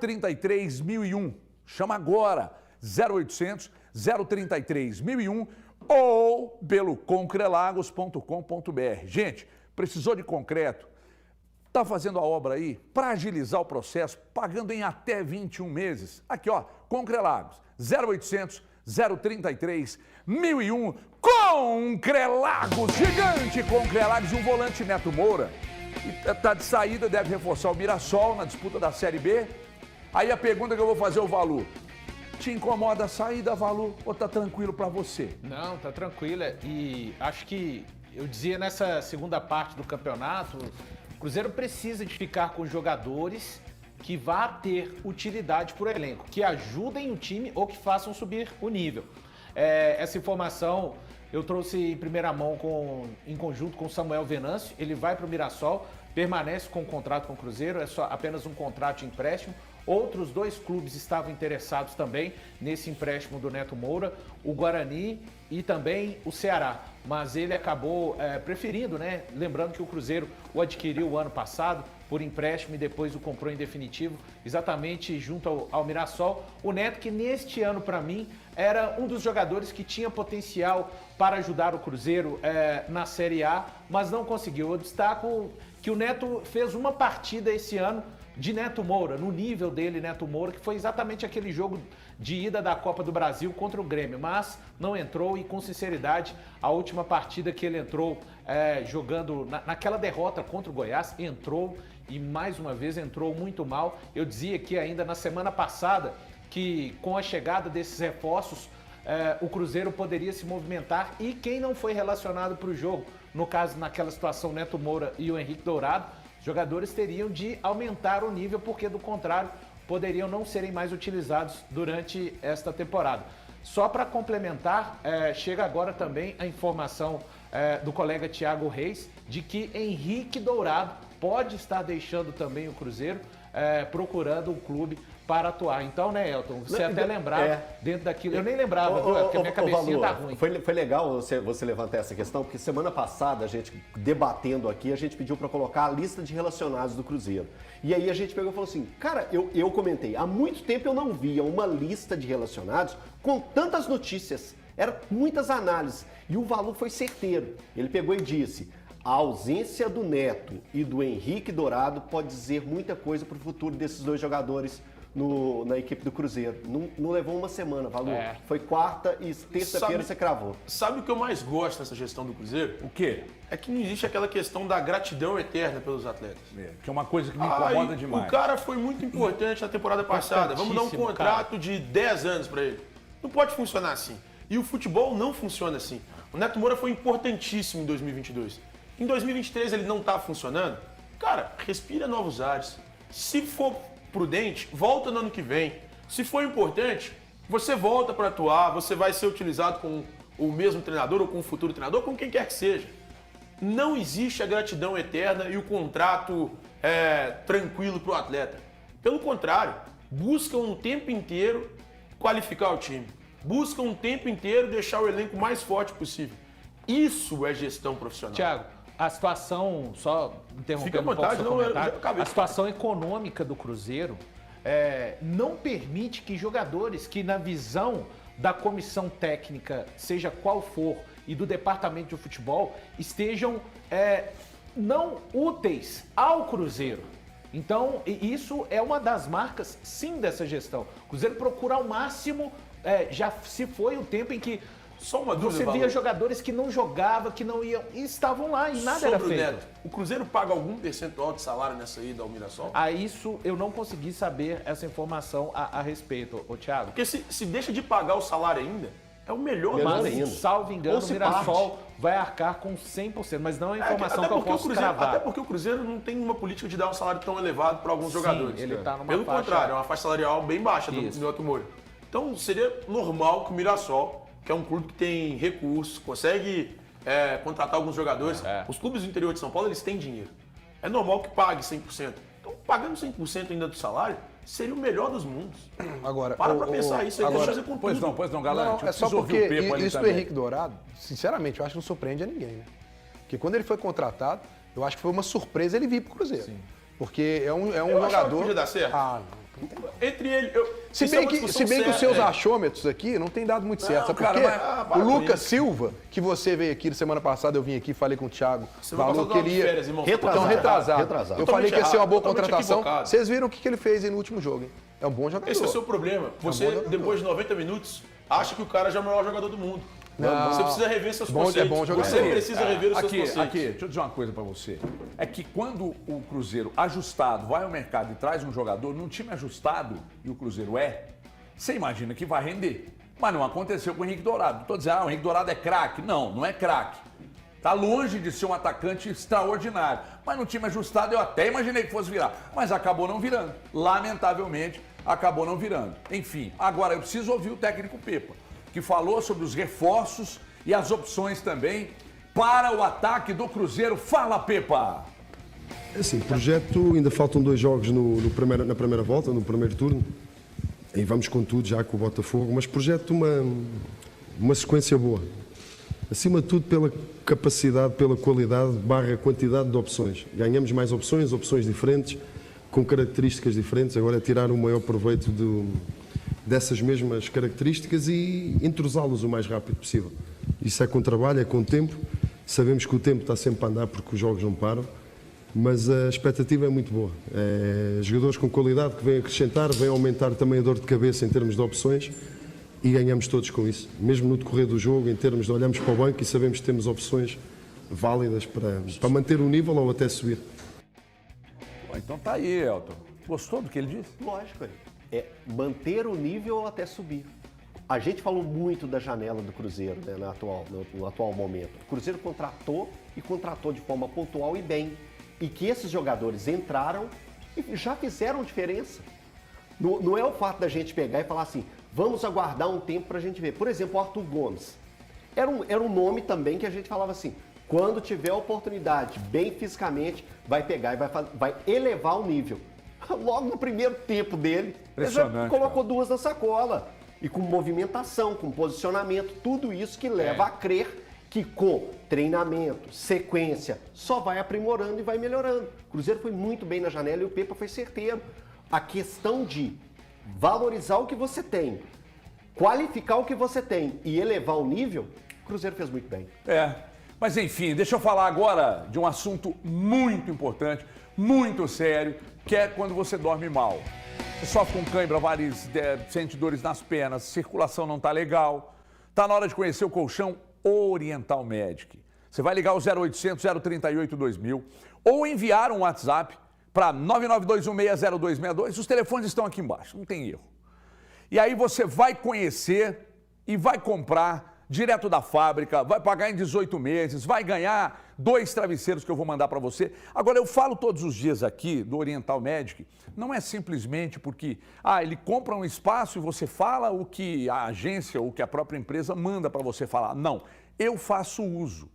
033 1001. Chama agora. 0800 033 1001 ou pelo concrelagos.com.br. Gente, precisou de concreto? Está fazendo a obra aí para agilizar o processo, pagando em até 21 meses? Aqui, ó, Concrelagos, 0800 033 1001. Concrelagos, gigante Concrelagos, um volante Neto Moura. Está de saída, deve reforçar o Mirassol na disputa da Série B. Aí a pergunta que eu vou fazer ao Valu: te incomoda a saída, Valu, ou tá tranquilo para você? Não, tá tranquila. E acho que eu dizia nessa segunda parte do campeonato, o Cruzeiro precisa de ficar com jogadores que vá ter utilidade para o elenco, que ajudem o time ou que façam subir o nível. Essa informação eu trouxe em primeira mão em conjunto com o Samuel Venâncio. Ele vai para o Mirassol, permanece com o contrato com o Cruzeiro, é só apenas um contrato de empréstimo. Outros 2 clubes estavam interessados também nesse empréstimo do Neto Moura, o Guarani e também o Ceará. Mas ele acabou preferindo, né? Lembrando que o Cruzeiro o adquiriu o ano passado por empréstimo e depois o comprou em definitivo, exatamente junto ao Mirassol. O Neto, que neste ano, para mim, era um dos jogadores que tinha potencial para ajudar o Cruzeiro na Série A, mas não conseguiu. Eu destaco que o Neto fez uma partida esse ano de Neto Moura, no nível dele, Neto Moura, que foi exatamente aquele jogo de ida da Copa do Brasil contra o Grêmio, mas não entrou e, com sinceridade, a última partida que ele entrou jogando naquela derrota contra o Goiás, entrou e mais uma vez entrou muito mal. Eu dizia aqui ainda na semana passada que com a chegada desses reforços, o Cruzeiro poderia se movimentar e quem não foi relacionado para o jogo, no caso, naquela situação, Neto Moura e o Henrique Dourado, jogadores teriam de aumentar o nível, porque do contrário, poderiam não serem mais utilizados durante esta temporada. Só para complementar, chega agora também a informação do colega Thiago Reis de que Henrique Dourado pode estar deixando também o Cruzeiro, procurando um clube para atuar. Então, né, Elton, você até lembrava dentro daquilo. Eu nem lembrava, porque a minha cabecinha tá ruim. Foi legal você levantar essa questão, porque semana passada, a gente debatendo aqui, a gente pediu para colocar a lista de relacionados do Cruzeiro. E aí a gente pegou e falou assim, cara, eu comentei, há muito tempo eu não via uma lista de relacionados com tantas notícias, eram muitas análises. E o Valu foi certeiro. Ele pegou e disse: a ausência do Neto e do Henrique Dourado pode dizer muita coisa para o futuro desses 2 jogadores na equipe do Cruzeiro. Não levou uma semana, Valu. Foi quarta e terça-feira você cravou. Sabe o que eu mais gosto dessa gestão do Cruzeiro? O quê? É que não existe aquela questão da gratidão eterna pelos atletas. Que é uma coisa que me incomoda demais. O cara foi muito importante na temporada passada. Vamos dar um contrato de 10 anos para ele. Não pode funcionar assim. E o futebol não funciona assim. O Neto Moura foi importantíssimo em 2022. Em 2023 ele não tá funcionando? Cara, respira novos ares. Se for prudente, volta no ano que vem. Se for importante, você volta para atuar, você vai ser utilizado com o mesmo treinador ou com o futuro treinador, com quem quer que seja. Não existe a gratidão eterna e o contrato tranquilo para o atleta. Pelo contrário, buscam o tempo inteiro qualificar o time. Buscam o tempo inteiro deixar o elenco mais forte possível. Isso é gestão profissional. Thiago, a situação, só interrompendo Fica à vontade, um pouco o seu comentário, eu acabei. a situação econômica do Cruzeiro não permite que jogadores que na visão da comissão técnica, seja qual for, e do departamento de futebol, estejam não úteis ao Cruzeiro. Então, isso é uma das marcas, sim, dessa gestão. O Cruzeiro procura ao máximo, já se foi o tempo em que Só uma dúvida, você via Valor. jogadores que não jogavam, que não iam, e estavam lá e nada era Sobre o feito. Neto, o Cruzeiro paga algum percentual de salário nessa ida ao Mirassol? A isso eu não consegui saber essa informação a respeito, ô Thiago. Porque se deixa de pagar o salário ainda, é o melhor Melhor do Mas, ainda. salvo engano, Ou o se Mirassol vai arcar com 100%, mas não é a informação até que eu porque o posso Cruzeiro, cravar. Até porque o Cruzeiro não tem uma política de dar um salário tão elevado para alguns Sim, jogadores. ele tá numa Pelo faixa- contrário, é uma faixa salarial bem baixa do Isso. Neto Moura. Então seria normal que o Mirassol, que é um clube que tem recursos, consegue contratar alguns jogadores. Os clubes do interior de São Paulo, eles têm dinheiro. É normal que pague 100%. Então, pagando 100% ainda do salário, seria o melhor dos mundos. Agora, Para pensar isso aí, agora- deixa eu fazer com tudo. Pois não, Galante. Não, eu é só preciso ouvir porque o Pepa ali isso do também. Henrique Dourado, sinceramente, eu acho que não surpreende a ninguém, né? Porque quando ele foi contratado, eu acho que foi uma surpresa ele vir pro Cruzeiro. Porque é um Eu achava que jogador. podia dar certo. Ah, não. Entre ele. Se isso é bem, uma que, discussão se bem que os séria, seus achômetros aqui não tem dado muito certo. Sabe por cara, quê? mas- para O com Lucas isso. Silva, que você veio aqui semana passada, eu vim aqui, falei com o Thiago. Semana passada eu tava de férias, irmão. Então, retrasado. Eu falei que ia ser uma boa Totalmente contratação. equivocado. Vocês viram o que ele fez aí no último jogo, hein? É um bom jogador. Esse é o seu problema. Você, bom jogador. depois de 90 minutos, acha que o cara já é o melhor jogador do mundo. Não. Você precisa rever seus Bom- é conceitos. bom jogador. Você precisa rever os seus Aqui, conceitos. deixa eu dizer uma coisa pra você. É que quando o Cruzeiro ajustado vai ao mercado e traz um jogador, num time ajustado, e o Cruzeiro você imagina que vai render. Mas não aconteceu com o Henrique Dourado. Não tô dizendo, o Henrique Dourado é craque. Não, não é craque. Tá longe de ser um atacante extraordinário. Mas no time ajustado eu até imaginei que fosse virar. Mas acabou não virando. Lamentavelmente, acabou não virando. Enfim, agora eu preciso ouvir o técnico Pepa, que falou sobre os reforços e as opções também para o ataque do Cruzeiro. Fala, Pepa! Assim, projeto, ainda faltam 2 jogos na primeira volta, no primeiro turno. E vamos com tudo já com o Botafogo, mas projeto uma sequência boa. Acima de tudo pela capacidade, pela qualidade / quantidade de opções. Ganhamos mais opções diferentes, com características diferentes. Agora é tirar o maior proveito dessas mesmas características e entrosá-los o mais rápido possível. Isso é com trabalho, é com tempo. Sabemos que o tempo está sempre a andar porque os jogos não param, mas a expectativa é muito boa. Jogadores com qualidade que vêm acrescentar, vêm aumentar também a dor de cabeça em termos de opções e ganhamos todos com isso. Mesmo no decorrer do jogo, em termos de olhamos para o banco e sabemos que temos opções válidas para manter o nível ou até subir. Bom, então tá aí, Elton. Gostou do que ele disse? Lógico, é manter o nível ou até subir. A gente falou muito da janela do Cruzeiro, né, no atual momento. O Cruzeiro contratou de forma pontual e bem. E que esses jogadores entraram e já fizeram diferença. Não é o fato da gente pegar e falar assim, vamos aguardar um tempo para a gente ver. Por exemplo, o Arthur Gomes. Era um nome também que a gente falava assim, quando tiver a oportunidade, bem fisicamente, vai pegar e vai elevar o nível. Logo no primeiro tempo dele, ele já Impressionante, colocou cara. 2 na sacola. E com movimentação, com posicionamento, tudo isso que leva a crer que com treinamento, sequência, só vai aprimorando e vai melhorando. O Cruzeiro foi muito bem na janela e o Pepa foi certeiro. A questão de valorizar o que você tem, qualificar o que você tem e elevar o nível, o Cruzeiro fez muito bem. Mas enfim, deixa eu falar agora de um assunto muito importante, muito sério, que é quando você dorme mal. Você sofre com cãibra, varizes, sente dores nas pernas, circulação não tá legal. Tá na hora de conhecer o colchão Oriental Medic. Você vai ligar o 0800 038 2000 ou enviar um WhatsApp para 992160262. Os telefones estão aqui embaixo, não tem erro. E aí você vai conhecer e vai comprar direto da fábrica, vai pagar em 18 meses, vai ganhar 2 travesseiros que eu vou mandar para você. Agora, eu falo todos os dias aqui do Oriental Medic, não é simplesmente porque ele compra um espaço e você fala o que a agência ou que a própria empresa manda para você falar. Não, eu faço uso.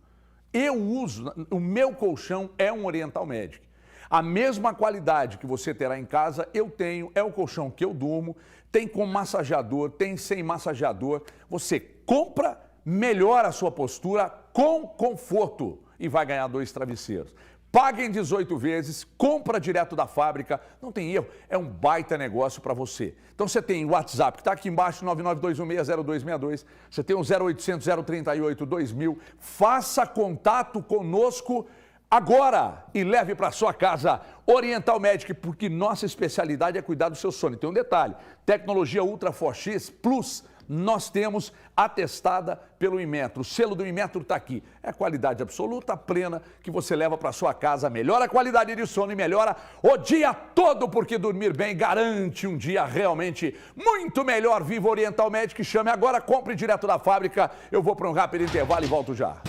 O meu colchão é um Oriental Medic. A mesma qualidade que você terá em casa, eu tenho, é o colchão que eu durmo, tem com massageador, tem sem massageador. Você compra, melhora a sua postura com conforto e vai ganhar 2 travesseiros. Paga em 18 vezes, compra direto da fábrica, não tem erro, é um baita negócio para você. Então você tem o WhatsApp, que está aqui embaixo, 992160262, você tem o 0800 038 2000, faça contato conosco agora e leve para sua casa Oriental Medic, porque nossa especialidade é cuidar do seu sono. E tem um detalhe, tecnologia Ultra 4X Plus, nós temos atestada pelo Inmetro. O selo do Inmetro está aqui. É qualidade absoluta, plena, que você leva para sua casa, melhora a qualidade de sono e melhora o dia todo, porque dormir bem garante um dia realmente muito melhor. Viva Oriental Medic, chame agora, compre direto da fábrica. Eu vou para um rápido intervalo e volto já.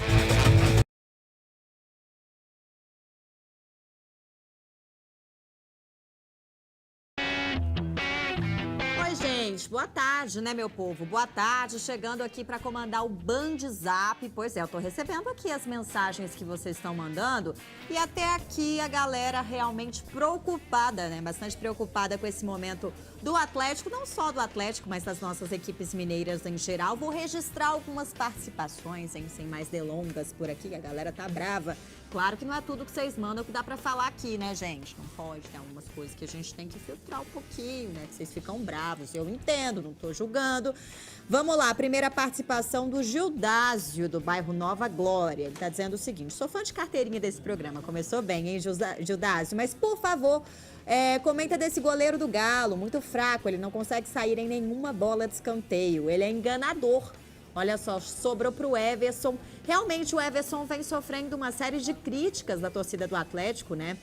Boa tarde, né, meu povo? Boa tarde, chegando aqui para comandar o Band Zap. Pois é, eu tô recebendo aqui as mensagens que vocês estão mandando e até aqui a galera realmente preocupada, né? Bastante preocupada com esse momento do Atlético, não só do Atlético, mas das nossas equipes mineiras em geral. Vou registrar algumas participações, hein, sem mais delongas por aqui, a galera tá brava. Claro que não é tudo que vocês mandam que dá pra falar aqui, né, gente? Não pode, tem algumas coisas que a gente tem que filtrar um pouquinho, né? Que vocês ficam bravos, eu entendo, não tô julgando. Vamos lá, primeira participação do Gildásio, do bairro Nova Glória. Ele tá dizendo o seguinte: sou fã de carteirinha desse programa, começou bem, hein, Gildásio? Mas, por favor, comenta desse goleiro do Galo, muito fraco, ele não consegue sair em nenhuma bola de escanteio, ele é enganador. Olha só, sobrou para o Everson. Realmente o Everson vem sofrendo uma série de críticas da torcida do Atlético, né?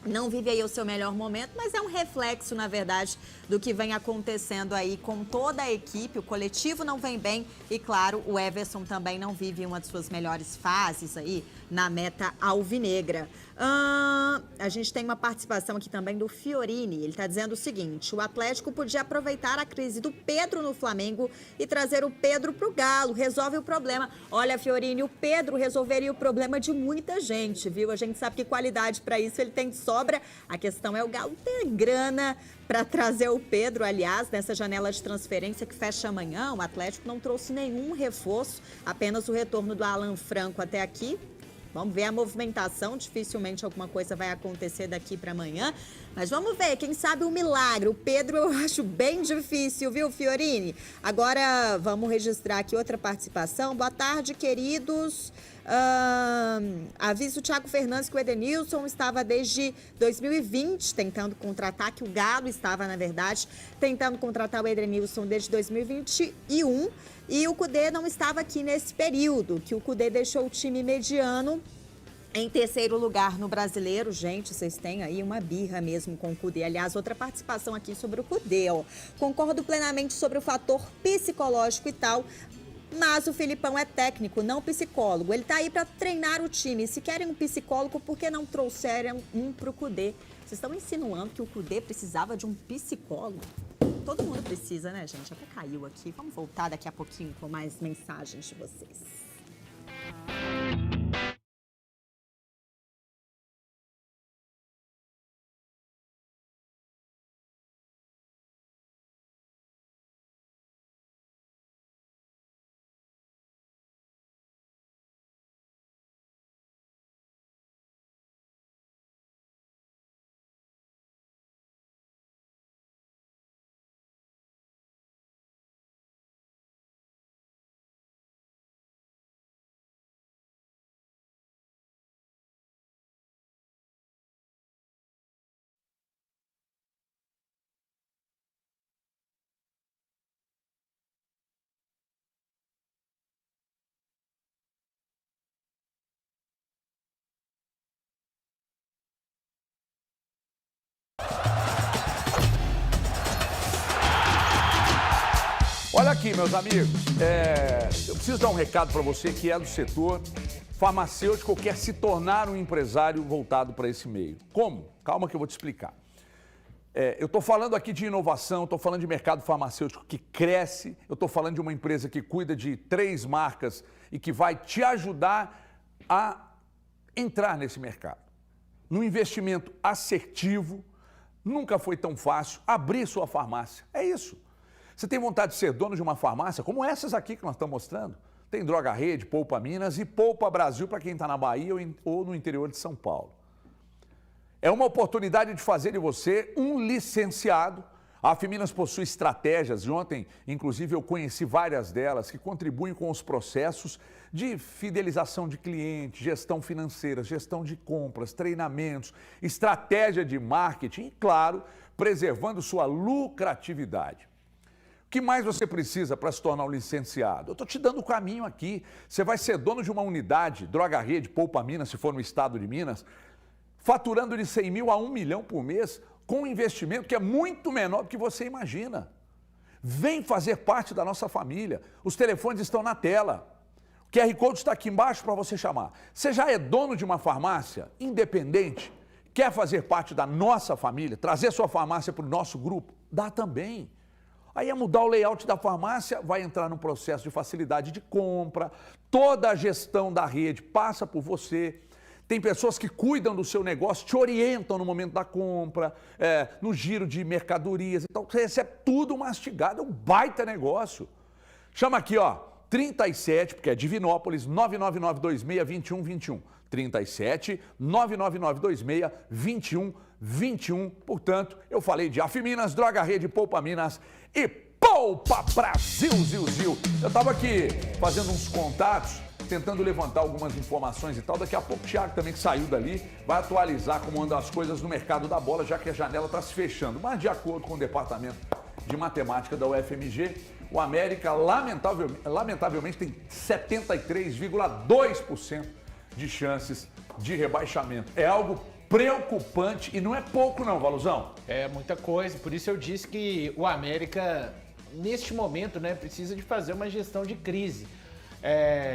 Não vive aí o seu melhor momento, mas é um reflexo, na verdade, do que vem acontecendo aí com toda a equipe. O coletivo não vem bem e, claro, o Everson também não vive uma de suas melhores fases aí na meta alvinegra. A gente tem uma participação aqui também do Fiorini. Ele está dizendo o seguinte: o Atlético podia aproveitar a crise do Pedro no Flamengo e trazer o Pedro para o Galo. Resolve o problema. Olha, Fiorini, o Pedro resolveria o problema de muita gente, viu? A gente sabe que qualidade para isso ele tem de sobra. A questão é o Galo ter grana para trazer o Pedro. Aliás, nessa janela de transferência que fecha amanhã, o Atlético não trouxe nenhum reforço, apenas o retorno do Alan Franco até aqui. Vamos ver a movimentação, dificilmente alguma coisa vai acontecer daqui para amanhã. Mas vamos ver, quem sabe o milagre. O Pedro eu acho bem difícil, viu, Fiorini? Agora vamos registrar aqui outra participação. Boa tarde, queridos. Avisa o Thiago Fernandes que o Edenilson estava desde 2020 tentando contratar, que o Galo estava, na verdade, tentando contratar o Edenilson desde 2021. E o Cudê não estava aqui nesse período, que o Cudê deixou o time mediano em terceiro lugar no Brasileiro. Gente, vocês têm aí uma birra mesmo com o Cudê. Aliás, outra participação aqui sobre o Cudê, ó. Concordo plenamente sobre o fator psicológico e tal, mas o Filipão é técnico, não psicólogo. Ele tá aí para treinar o time. Se querem um psicólogo, por que não trouxeram um pro Cudê? Vocês estão insinuando que o Cudê precisava de um psicólogo? Todo mundo precisa, né, gente? Até caiu aqui. Vamos voltar daqui a pouquinho com mais mensagens de vocês. Olha aqui, meus amigos, eu preciso dar um recado para você que é do setor farmacêutico ou quer se tornar um empresário voltado para esse meio. Como? Calma que eu vou te explicar. Eu estou falando aqui de inovação, estou falando de mercado farmacêutico que cresce, eu estou falando de uma empresa que cuida de 3 marcas e que vai te ajudar a entrar nesse mercado. Num investimento assertivo, nunca foi tão fácil abrir sua farmácia. É isso. Você tem vontade de ser dono de uma farmácia, como essas aqui que nós estamos mostrando? Tem Droga Rede, Poupa Minas e Poupa Brasil para quem está na Bahia ou no interior de São Paulo. É uma oportunidade de fazer de você um licenciado. A Afiminas possui estratégias, e ontem, inclusive, eu conheci várias delas que contribuem com os processos de fidelização de clientes, gestão financeira, gestão de compras, treinamentos, estratégia de marketing e, claro, preservando sua lucratividade. O que mais você precisa para se tornar um licenciado? Eu estou te dando o caminho aqui. Você vai ser dono de uma unidade, Droga Rede, Poupa Minas, se for no estado de Minas, faturando de 100 mil a 1 milhão por mês, com um investimento que é muito menor do que você imagina. Vem fazer parte da nossa família. Os telefones estão na tela. O QR Code está aqui embaixo para você chamar. Você já é dono de uma farmácia independente? Quer fazer parte da nossa família? Trazer sua farmácia para o nosso grupo? Dá também. Aí é mudar o layout da farmácia, vai entrar num processo de facilidade de compra, toda a gestão da rede passa por você. Tem pessoas que cuidam do seu negócio, te orientam no momento da compra, no giro de mercadorias e tal. Você recebe tudo mastigado, é um baita negócio. Chama aqui, ó, 37, porque é Divinópolis, 99926-2121. 37 99926-2121. Portanto, eu falei de Afiminas, Droga Rede, Poupa Minas e Poupa Brasil, Zil. Eu estava aqui fazendo uns contatos, tentando levantar algumas informações e tal. Daqui a pouco o Thiago também, que saiu dali, vai atualizar como andam as coisas no mercado da bola, já que a janela está se fechando. Mas de acordo com o Departamento de Matemática da UFMG, o América, lamentavelmente, tem 73,2% de chances de rebaixamento. É algo preocupante e não é pouco não, Valuzão. É muita coisa, por isso eu disse que o América, neste momento, né, precisa de fazer uma gestão de crise.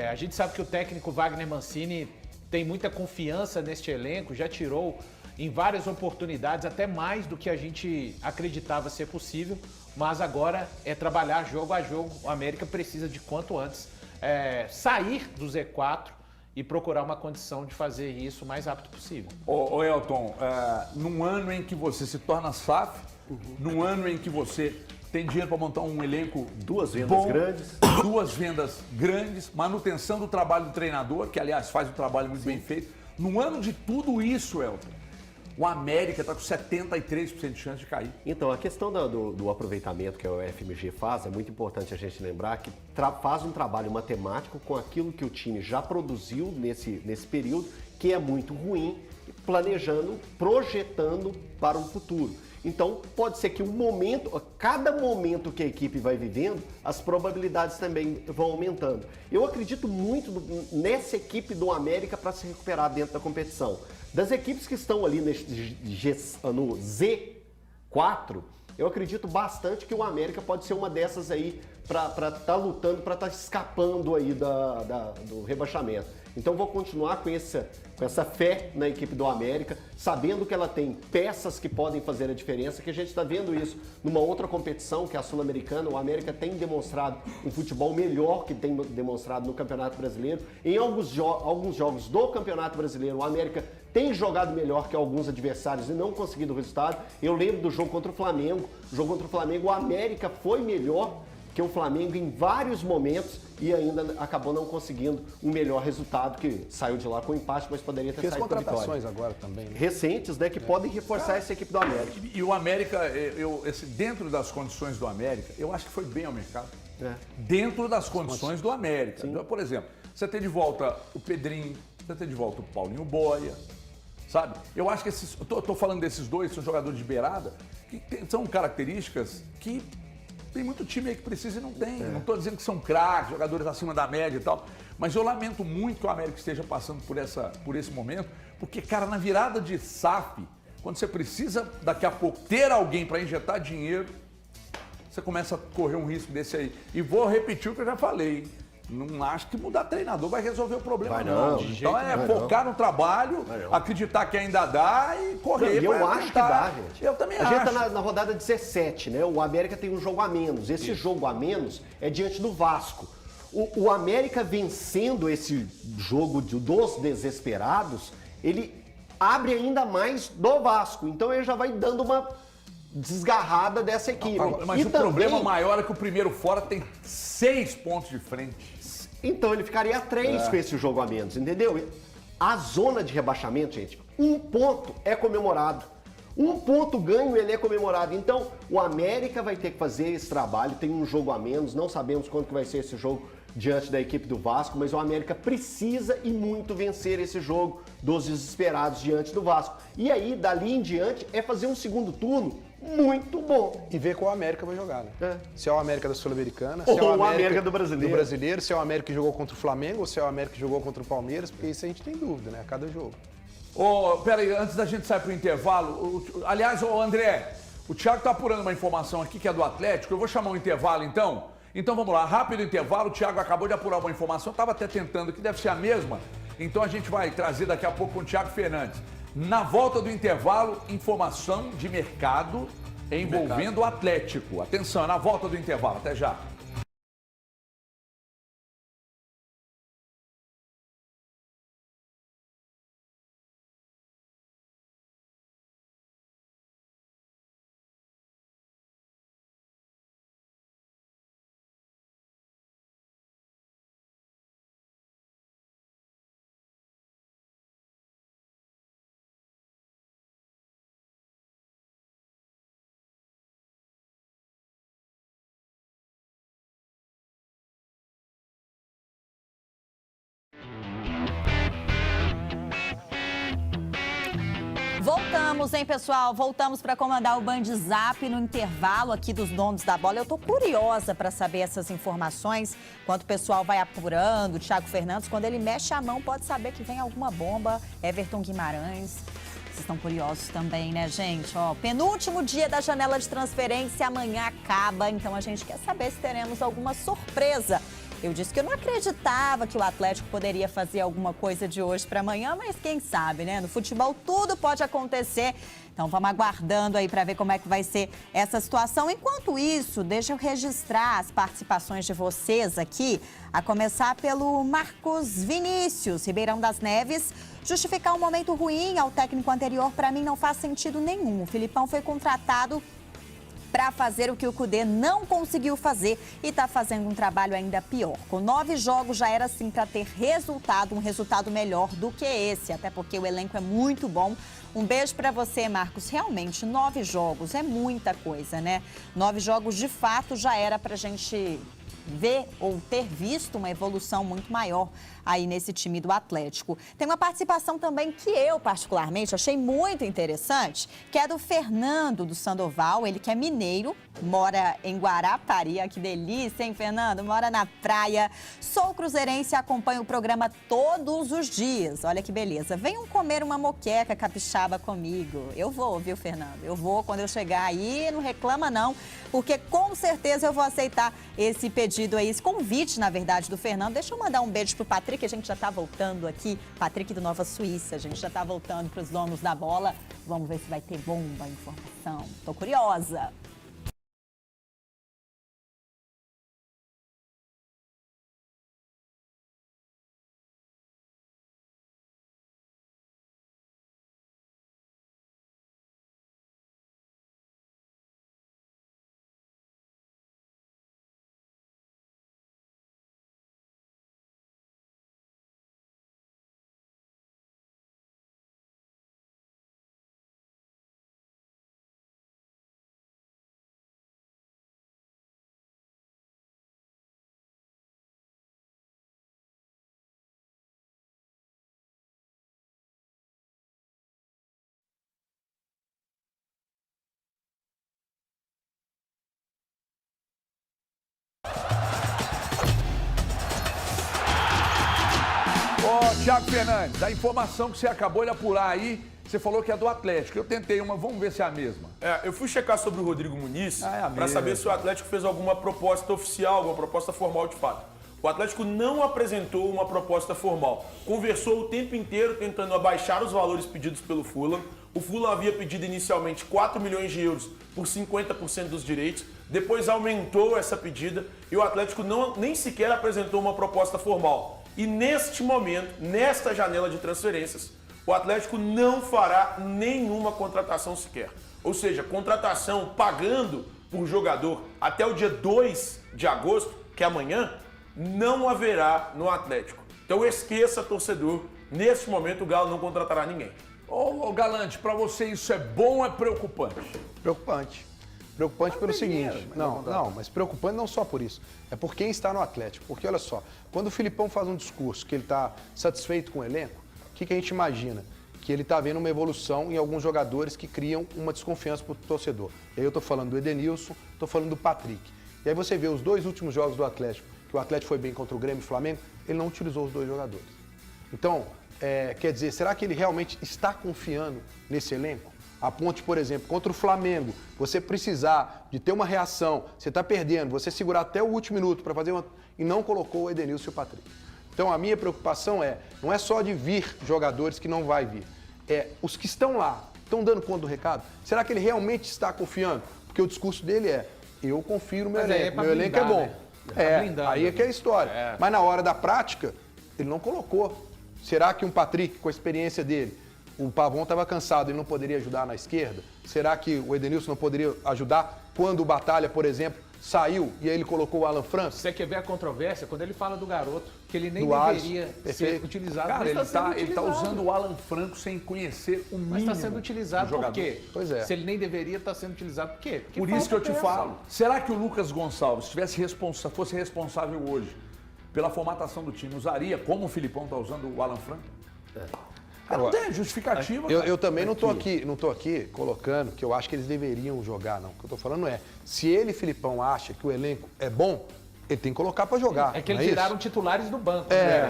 A gente sabe que o técnico Wagner Mancini tem muita confiança neste elenco, já tirou em várias oportunidades, até mais do que a gente acreditava ser possível, mas agora é trabalhar jogo a jogo. O América precisa de quanto antes sair do Z4 e procurar uma condição de fazer isso o mais rápido possível. Ô Elton, num ano em que você se torna SAF, num ano em que você tem dinheiro para montar um elenco 2 vendas bom, grandes. 2 vendas grandes, manutenção do trabalho do treinador, que aliás faz um trabalho muito bem feito. No ano de tudo isso, Elton, o América está com 73% de chance de cair. Então, a questão do aproveitamento que a UFMG faz, é muito importante a gente lembrar que faz um trabalho matemático com aquilo que o time já produziu nesse período, que é muito ruim, planejando, projetando para o futuro. Então, pode ser que cada momento que a equipe vai vivendo, as probabilidades também vão aumentando. Eu acredito muito nessa equipe do América para se recuperar dentro da competição. Das equipes que estão ali no Z4, eu acredito bastante que o América pode ser uma dessas aí para estar lutando, para estar escapando aí do rebaixamento. Então vou continuar com essa fé na equipe do América, sabendo que ela tem peças que podem fazer a diferença, que a gente está vendo isso numa outra competição, que é a Sul-Americana. O América tem demonstrado um futebol melhor que tem demonstrado no Campeonato Brasileiro. Em alguns jogos do Campeonato Brasileiro, o América tem jogado melhor que alguns adversários e não conseguido o resultado. Eu lembro do jogo contra o Flamengo. O jogo contra o Flamengo, o América foi melhor que o Flamengo em vários momentos e ainda acabou não conseguindo um melhor resultado, que saiu de lá com empate, mas poderia ter saído com vitória. Fez contratações agora também, né? Recentes, né, que podem reforçar essa equipe do América. E o América, dentro das condições do América, eu acho que foi bem ao mercado. Dentro das condições do América. Sim. Por exemplo, você tem de volta o Pedrinho, você tem de volta o Paulinho Boia, sabe? Eu acho que eu tô falando desses dois, são jogadores de beirada, que são características que tem muito time aí que precisa e não tem. Não estou dizendo que são craques, jogadores acima da média e tal, mas eu lamento muito que o América esteja passando por esse momento, porque, cara, na virada de SAF, quando você precisa, daqui a pouco, ter alguém para injetar dinheiro, você começa a correr um risco desse aí. E vou repetir o que eu já falei. Não acho que mudar treinador vai resolver o problema, Vai não. não, Então focar no trabalho, acreditar que ainda dá e correr. E eu acho que dá, gente. Eu também acho. A gente tá na rodada 17, né? O América tem um jogo a menos. Esse jogo a menos é diante do Vasco. O América vencendo esse jogo dos desesperados, ele abre ainda mais do Vasco. Então ele já vai dando uma desgarrada dessa equipe. Mas o problema maior é que o primeiro fora tem 6 pontos de frente. Então ele ficaria a 3 com esse jogo a menos, entendeu? A zona de rebaixamento, gente, 1 ponto é comemorado. 1 ponto ganho, ele é comemorado. Então, o América vai ter que fazer esse trabalho, tem um jogo a menos, não sabemos quando que vai ser esse jogo diante da equipe do Vasco, mas o América precisa e muito vencer esse jogo dos desesperados diante do Vasco. E aí, dali em diante, é fazer um segundo turno muito bom. E ver qual América vai jogar, né? Se é o América da Sul-Americana, ou se é o América do Brasileiro. Se é o América que jogou contra o Flamengo, ou se é o América que jogou contra o Palmeiras, porque isso a gente tem dúvida, né? A cada jogo. Peraí, antes da gente sair pro intervalo, aliás, André, o Thiago tá apurando uma informação aqui que é do Atlético, eu vou chamar um intervalo então. Então vamos lá, rápido intervalo, o Thiago acabou de apurar uma informação, estava até tentando, que deve ser a mesma, então a gente vai trazer daqui a pouco com o Thiago Fernandes. Na volta do intervalo, informação de mercado envolvendo o Atlético. Atenção, na volta do intervalo, até já. Voltamos, hein, pessoal? Voltamos para comandar o Band Zap no intervalo aqui dos donos da bola. Eu tô curiosa para saber essas informações, enquanto o pessoal vai apurando, o Thiago Fernandes, quando ele mexe a mão, pode saber que vem alguma bomba. Everton Guimarães. Vocês estão curiosos também, né, gente? Ó, penúltimo dia da janela de transferência, amanhã acaba, então a gente quer saber se teremos alguma surpresa. Eu disse que eu não acreditava que o Atlético poderia fazer alguma coisa de hoje para amanhã, mas quem sabe, né? No futebol tudo pode acontecer. Então vamos aguardando aí para ver como é que vai ser essa situação. Enquanto isso, deixa eu registrar as participações de vocês aqui, a começar pelo Marcos Vinícius, Ribeirão das Neves. Justificar um momento ruim ao técnico anterior, para mim, não faz sentido nenhum. O Filipão foi contratado para fazer o que o Cudê não conseguiu fazer e está fazendo um trabalho ainda pior. Com 9 jogos já era assim para ter resultado, um resultado melhor do que esse, até porque o elenco é muito bom. Um beijo para você, Marcos. Realmente, 9 jogos é muita coisa, né? 9 jogos, de fato, já era para a gente ver ou ter visto uma evolução muito maior aí nesse time do Atlético. Tem uma participação também que eu, particularmente, achei muito interessante, que é do Fernando do Sandoval, ele que é mineiro, mora em Guarapari. Que delícia, hein, Fernando? Mora na praia. Sou cruzeirense e acompanho o programa todos os dias. Olha que beleza. Venham comer uma moqueca capixaba comigo. Eu vou, viu, Fernando? Eu vou quando eu chegar aí, não reclama não, porque com certeza eu vou aceitar esse pedido aí, esse convite, na verdade, do Fernando. Deixa eu mandar um beijo pro Patrick, a gente já tá voltando aqui. Patrick do Nova Suíça, a gente já tá voltando pros donos da bola. Vamos ver se vai ter bomba, informação. Tô curiosa. Thiago Fernandes, a informação que você acabou de apurar aí, Você falou que é do Atlético. Eu tentei uma, vamos ver se é a mesma. Eu fui checar sobre o Rodrigo Muniz é a para mesma. saber se o Atlético fez alguma proposta oficial, alguma proposta formal de fato. O Atlético não apresentou uma proposta formal. Conversou o tempo inteiro tentando abaixar os valores pedidos pelo Fulham. O Fulham havia pedido inicialmente 4 milhões de euros por 50% dos direitos. Depois aumentou essa pedida e o Atlético nem sequer apresentou uma proposta formal. E neste momento, nesta janela de transferências, o Atlético não fará nenhuma contratação sequer. Ou seja, contratação pagando por jogador até o dia 2 de agosto, que é amanhã, não haverá no Atlético. Então esqueça, torcedor, neste momento o Galo não contratará ninguém. Ô Galante, para você isso é bom ou é preocupante? Preocupante. Preocupante pelo seguinte. Mas preocupante não só por isso. É por quem está no Atlético. Porque olha só, quando o Filipão faz um discurso que ele está satisfeito com o elenco, o que a gente imagina? Que ele está vendo uma evolução em alguns jogadores que criam uma desconfiança para o torcedor. E aí eu estou falando do Edenilson, estou falando do Patrick. E aí você vê os 2 últimos jogos do Atlético, que o Atlético foi bem contra o Grêmio e o Flamengo, ele não utilizou os 2 jogadores. Então, quer dizer, será que ele realmente está confiando nesse elenco? A ponte, por exemplo, contra o Flamengo, você precisar de ter uma reação, você está perdendo, você segurar até o último minuto para fazer uma... e não colocou o Edenilson e o Patrick. Então a minha preocupação não é só de vir jogadores que não vai vir, os que estão lá, estão dando conta do recado. Será que ele realmente está confiando? Porque o discurso dele eu confio no meu elenco, meu elenco é bom. Aí é que é a história. Mas na hora da prática, ele não colocou. Será que um Patrick, com a experiência dele, o Pavon estava cansado, ele não poderia ajudar na esquerda? Será que o Edenilson não poderia ajudar quando o Batalha, por exemplo, saiu e aí ele colocou o Alan Franco? Você quer ver a controvérsia? Quando ele fala do garoto, que ele nem deveria ser utilizado. Cara, ele tá usando o Alan Franco sem conhecer o mínimo. Mas está sendo utilizado por quê? Pois é. Se ele nem deveria estar sendo utilizado, por quê? Porque por isso que eu te peça. falo. Será que o Lucas Gonçalves fosse responsável hoje pela formatação do time, usaria, como o Filipão está usando o Alan Franco? Não tem justificativa. Eu também não tô aqui colocando que eu acho que eles deveriam jogar, não. O que eu tô falando se ele, Filipão, acha que o elenco é bom, ele tem que colocar para jogar. É que eles tiraram titulares do banco.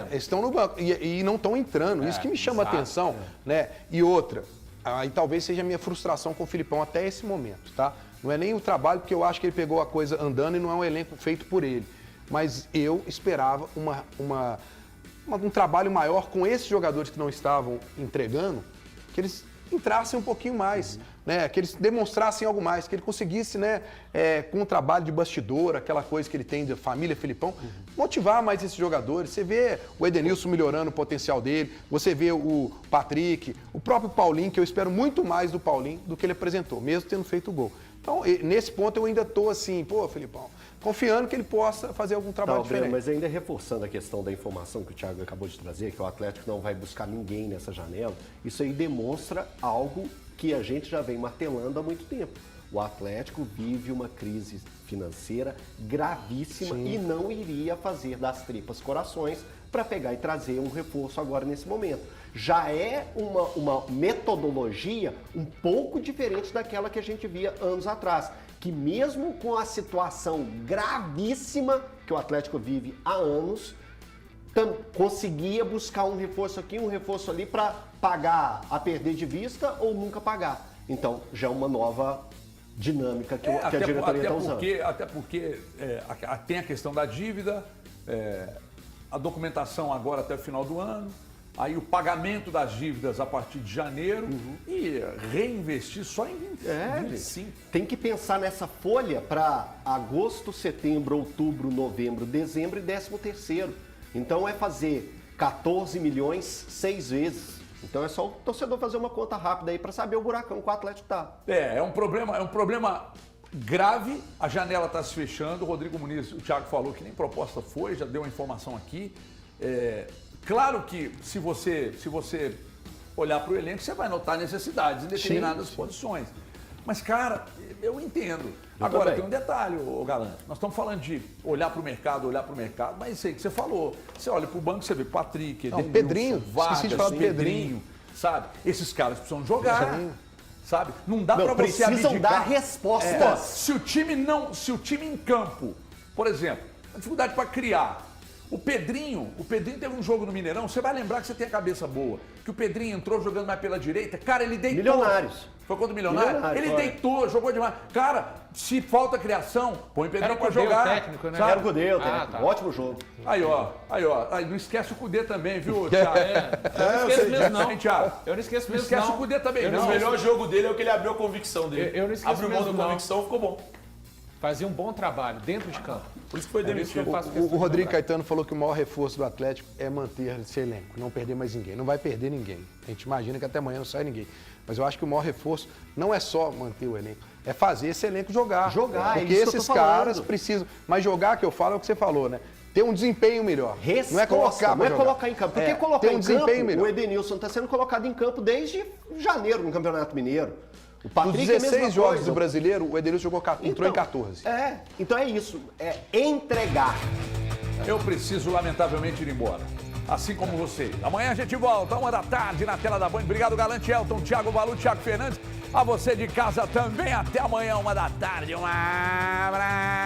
Eles estão no banco e não estão entrando. Isso que me chama a atenção, né? E outra, aí talvez seja a minha frustração com o Filipão até esse momento, tá? Não é nem o trabalho, porque eu acho que ele pegou a coisa andando e não é um elenco feito por ele. Mas eu esperava um trabalho maior com esses jogadores que não estavam entregando, que eles entrassem um pouquinho mais, né? Que eles demonstrassem algo mais, que ele conseguisse, né, com o trabalho de bastidor, aquela coisa que ele tem de família Filipão, motivar mais esses jogadores. Você vê o Edenilson melhorando o potencial dele, você vê o Patrick, o próprio Paulinho, que eu espero muito mais do Paulinho do que ele apresentou, mesmo tendo feito o gol. Então, nesse ponto eu ainda estou assim, Filipão, confiando que ele possa fazer algum trabalho diferente. Breno, mas ainda reforçando a questão da informação que o Thiago acabou de trazer, que o Atlético não vai buscar ninguém nessa janela, isso aí demonstra algo que a gente já vem martelando há muito tempo. O Atlético vive uma crise financeira gravíssima e não iria fazer das tripas corações para pegar e trazer um reforço agora nesse momento. Já é uma metodologia um pouco diferente daquela que a gente via anos atrás, que mesmo com a situação gravíssima que o Atlético vive há anos, conseguia buscar um reforço aqui, um reforço ali para pagar a perder de vista ou nunca pagar. Então, já é uma nova dinâmica que a diretoria está usando. Até porque tem a questão da dívida, a documentação agora até o final do ano, aí o pagamento das dívidas a partir de janeiro e reinvestir só em 25. Tem que pensar nessa folha para agosto, setembro, outubro, novembro, dezembro e 13º. Então é fazer 14 milhões 6 vezes. Então é só o torcedor fazer uma conta rápida aí para saber o buracão que o Atlético tá. É um problema grave, a janela está se fechando, o Rodrigo Muniz, o Thiago falou que nem proposta foi, já deu uma informação aqui. Claro que se você olhar para o elenco, você vai notar necessidades em determinadas posições. Mas, cara, eu entendo. Agora, tem um detalhe, Galante. Nós estamos falando de olhar para o mercado, mas isso aí que você falou. Você olha para o banco, você vê Patrick, Edenilson, Pedrinho, Vargas, esqueci de falar do Pedrinho, sabe? Esses caras precisam jogar, sabe? Não dá para você abdicar. Precisam dar respostas. Se o time em campo, por exemplo, a dificuldade para criar, O Pedrinho teve um jogo no Mineirão, você vai lembrar que você tem a cabeça boa, que o Pedrinho entrou jogando mais pela direita, cara, ele deitou. Milionários. Foi contra o Milionário? Milionários, Ele foi. deitou, jogou demais. Cara, se falta criação, põe o Pedrinho Era o pra Cudê, jogar. o técnico, né? sabe? Era o Cudê, o técnico. Ah, tá. Ótimo jogo. Aí, ó. Aí, não esquece o Cudê também, viu, Thiago? Eu não esqueço mesmo, não. Hein, Thiago? Eu não esqueço Não mesmo, esquece não. o Cudê também, Eu não. O melhor jogo dele é o que ele abriu a convicção dele. Eu não esqueço Abriu mão mesmo, da não. convicção, ficou bom. Fazia um bom trabalho dentro de campo. Por isso que foi Por isso que eu demitido. faço questão O de Rodrigo lembrar. Caetano falou que o maior reforço do Atlético é manter esse elenco, não perder mais ninguém. Não vai perder ninguém. A gente imagina que até amanhã não sai ninguém. Mas eu acho que o maior reforço não é só manter o elenco, é fazer esse elenco jogar. Jogar, é Porque isso que eu esses tô caras falando. precisam. Mas jogar, que eu falo, é o que você falou, né? Ter um desempenho melhor. Resposta, não é colocar não pra é jogar. colocar em campo. Porque É, colocar ter um em desempenho campo, melhor. o Edenilson está sendo colocado em campo desde janeiro no Campeonato Mineiro. O Dos Patrick é a mesma 16 jogos coisa. do Brasileiro, o Edenilson entrou em 14. Então é isso, é entregar. Eu preciso, lamentavelmente, ir embora. Assim como você. Amanhã a gente volta, 13h, na tela da Band. Obrigado, Galante Elton, Thiago Valu, Thiago Fernandes. A você de casa também. Até amanhã, 13h. Um abraço.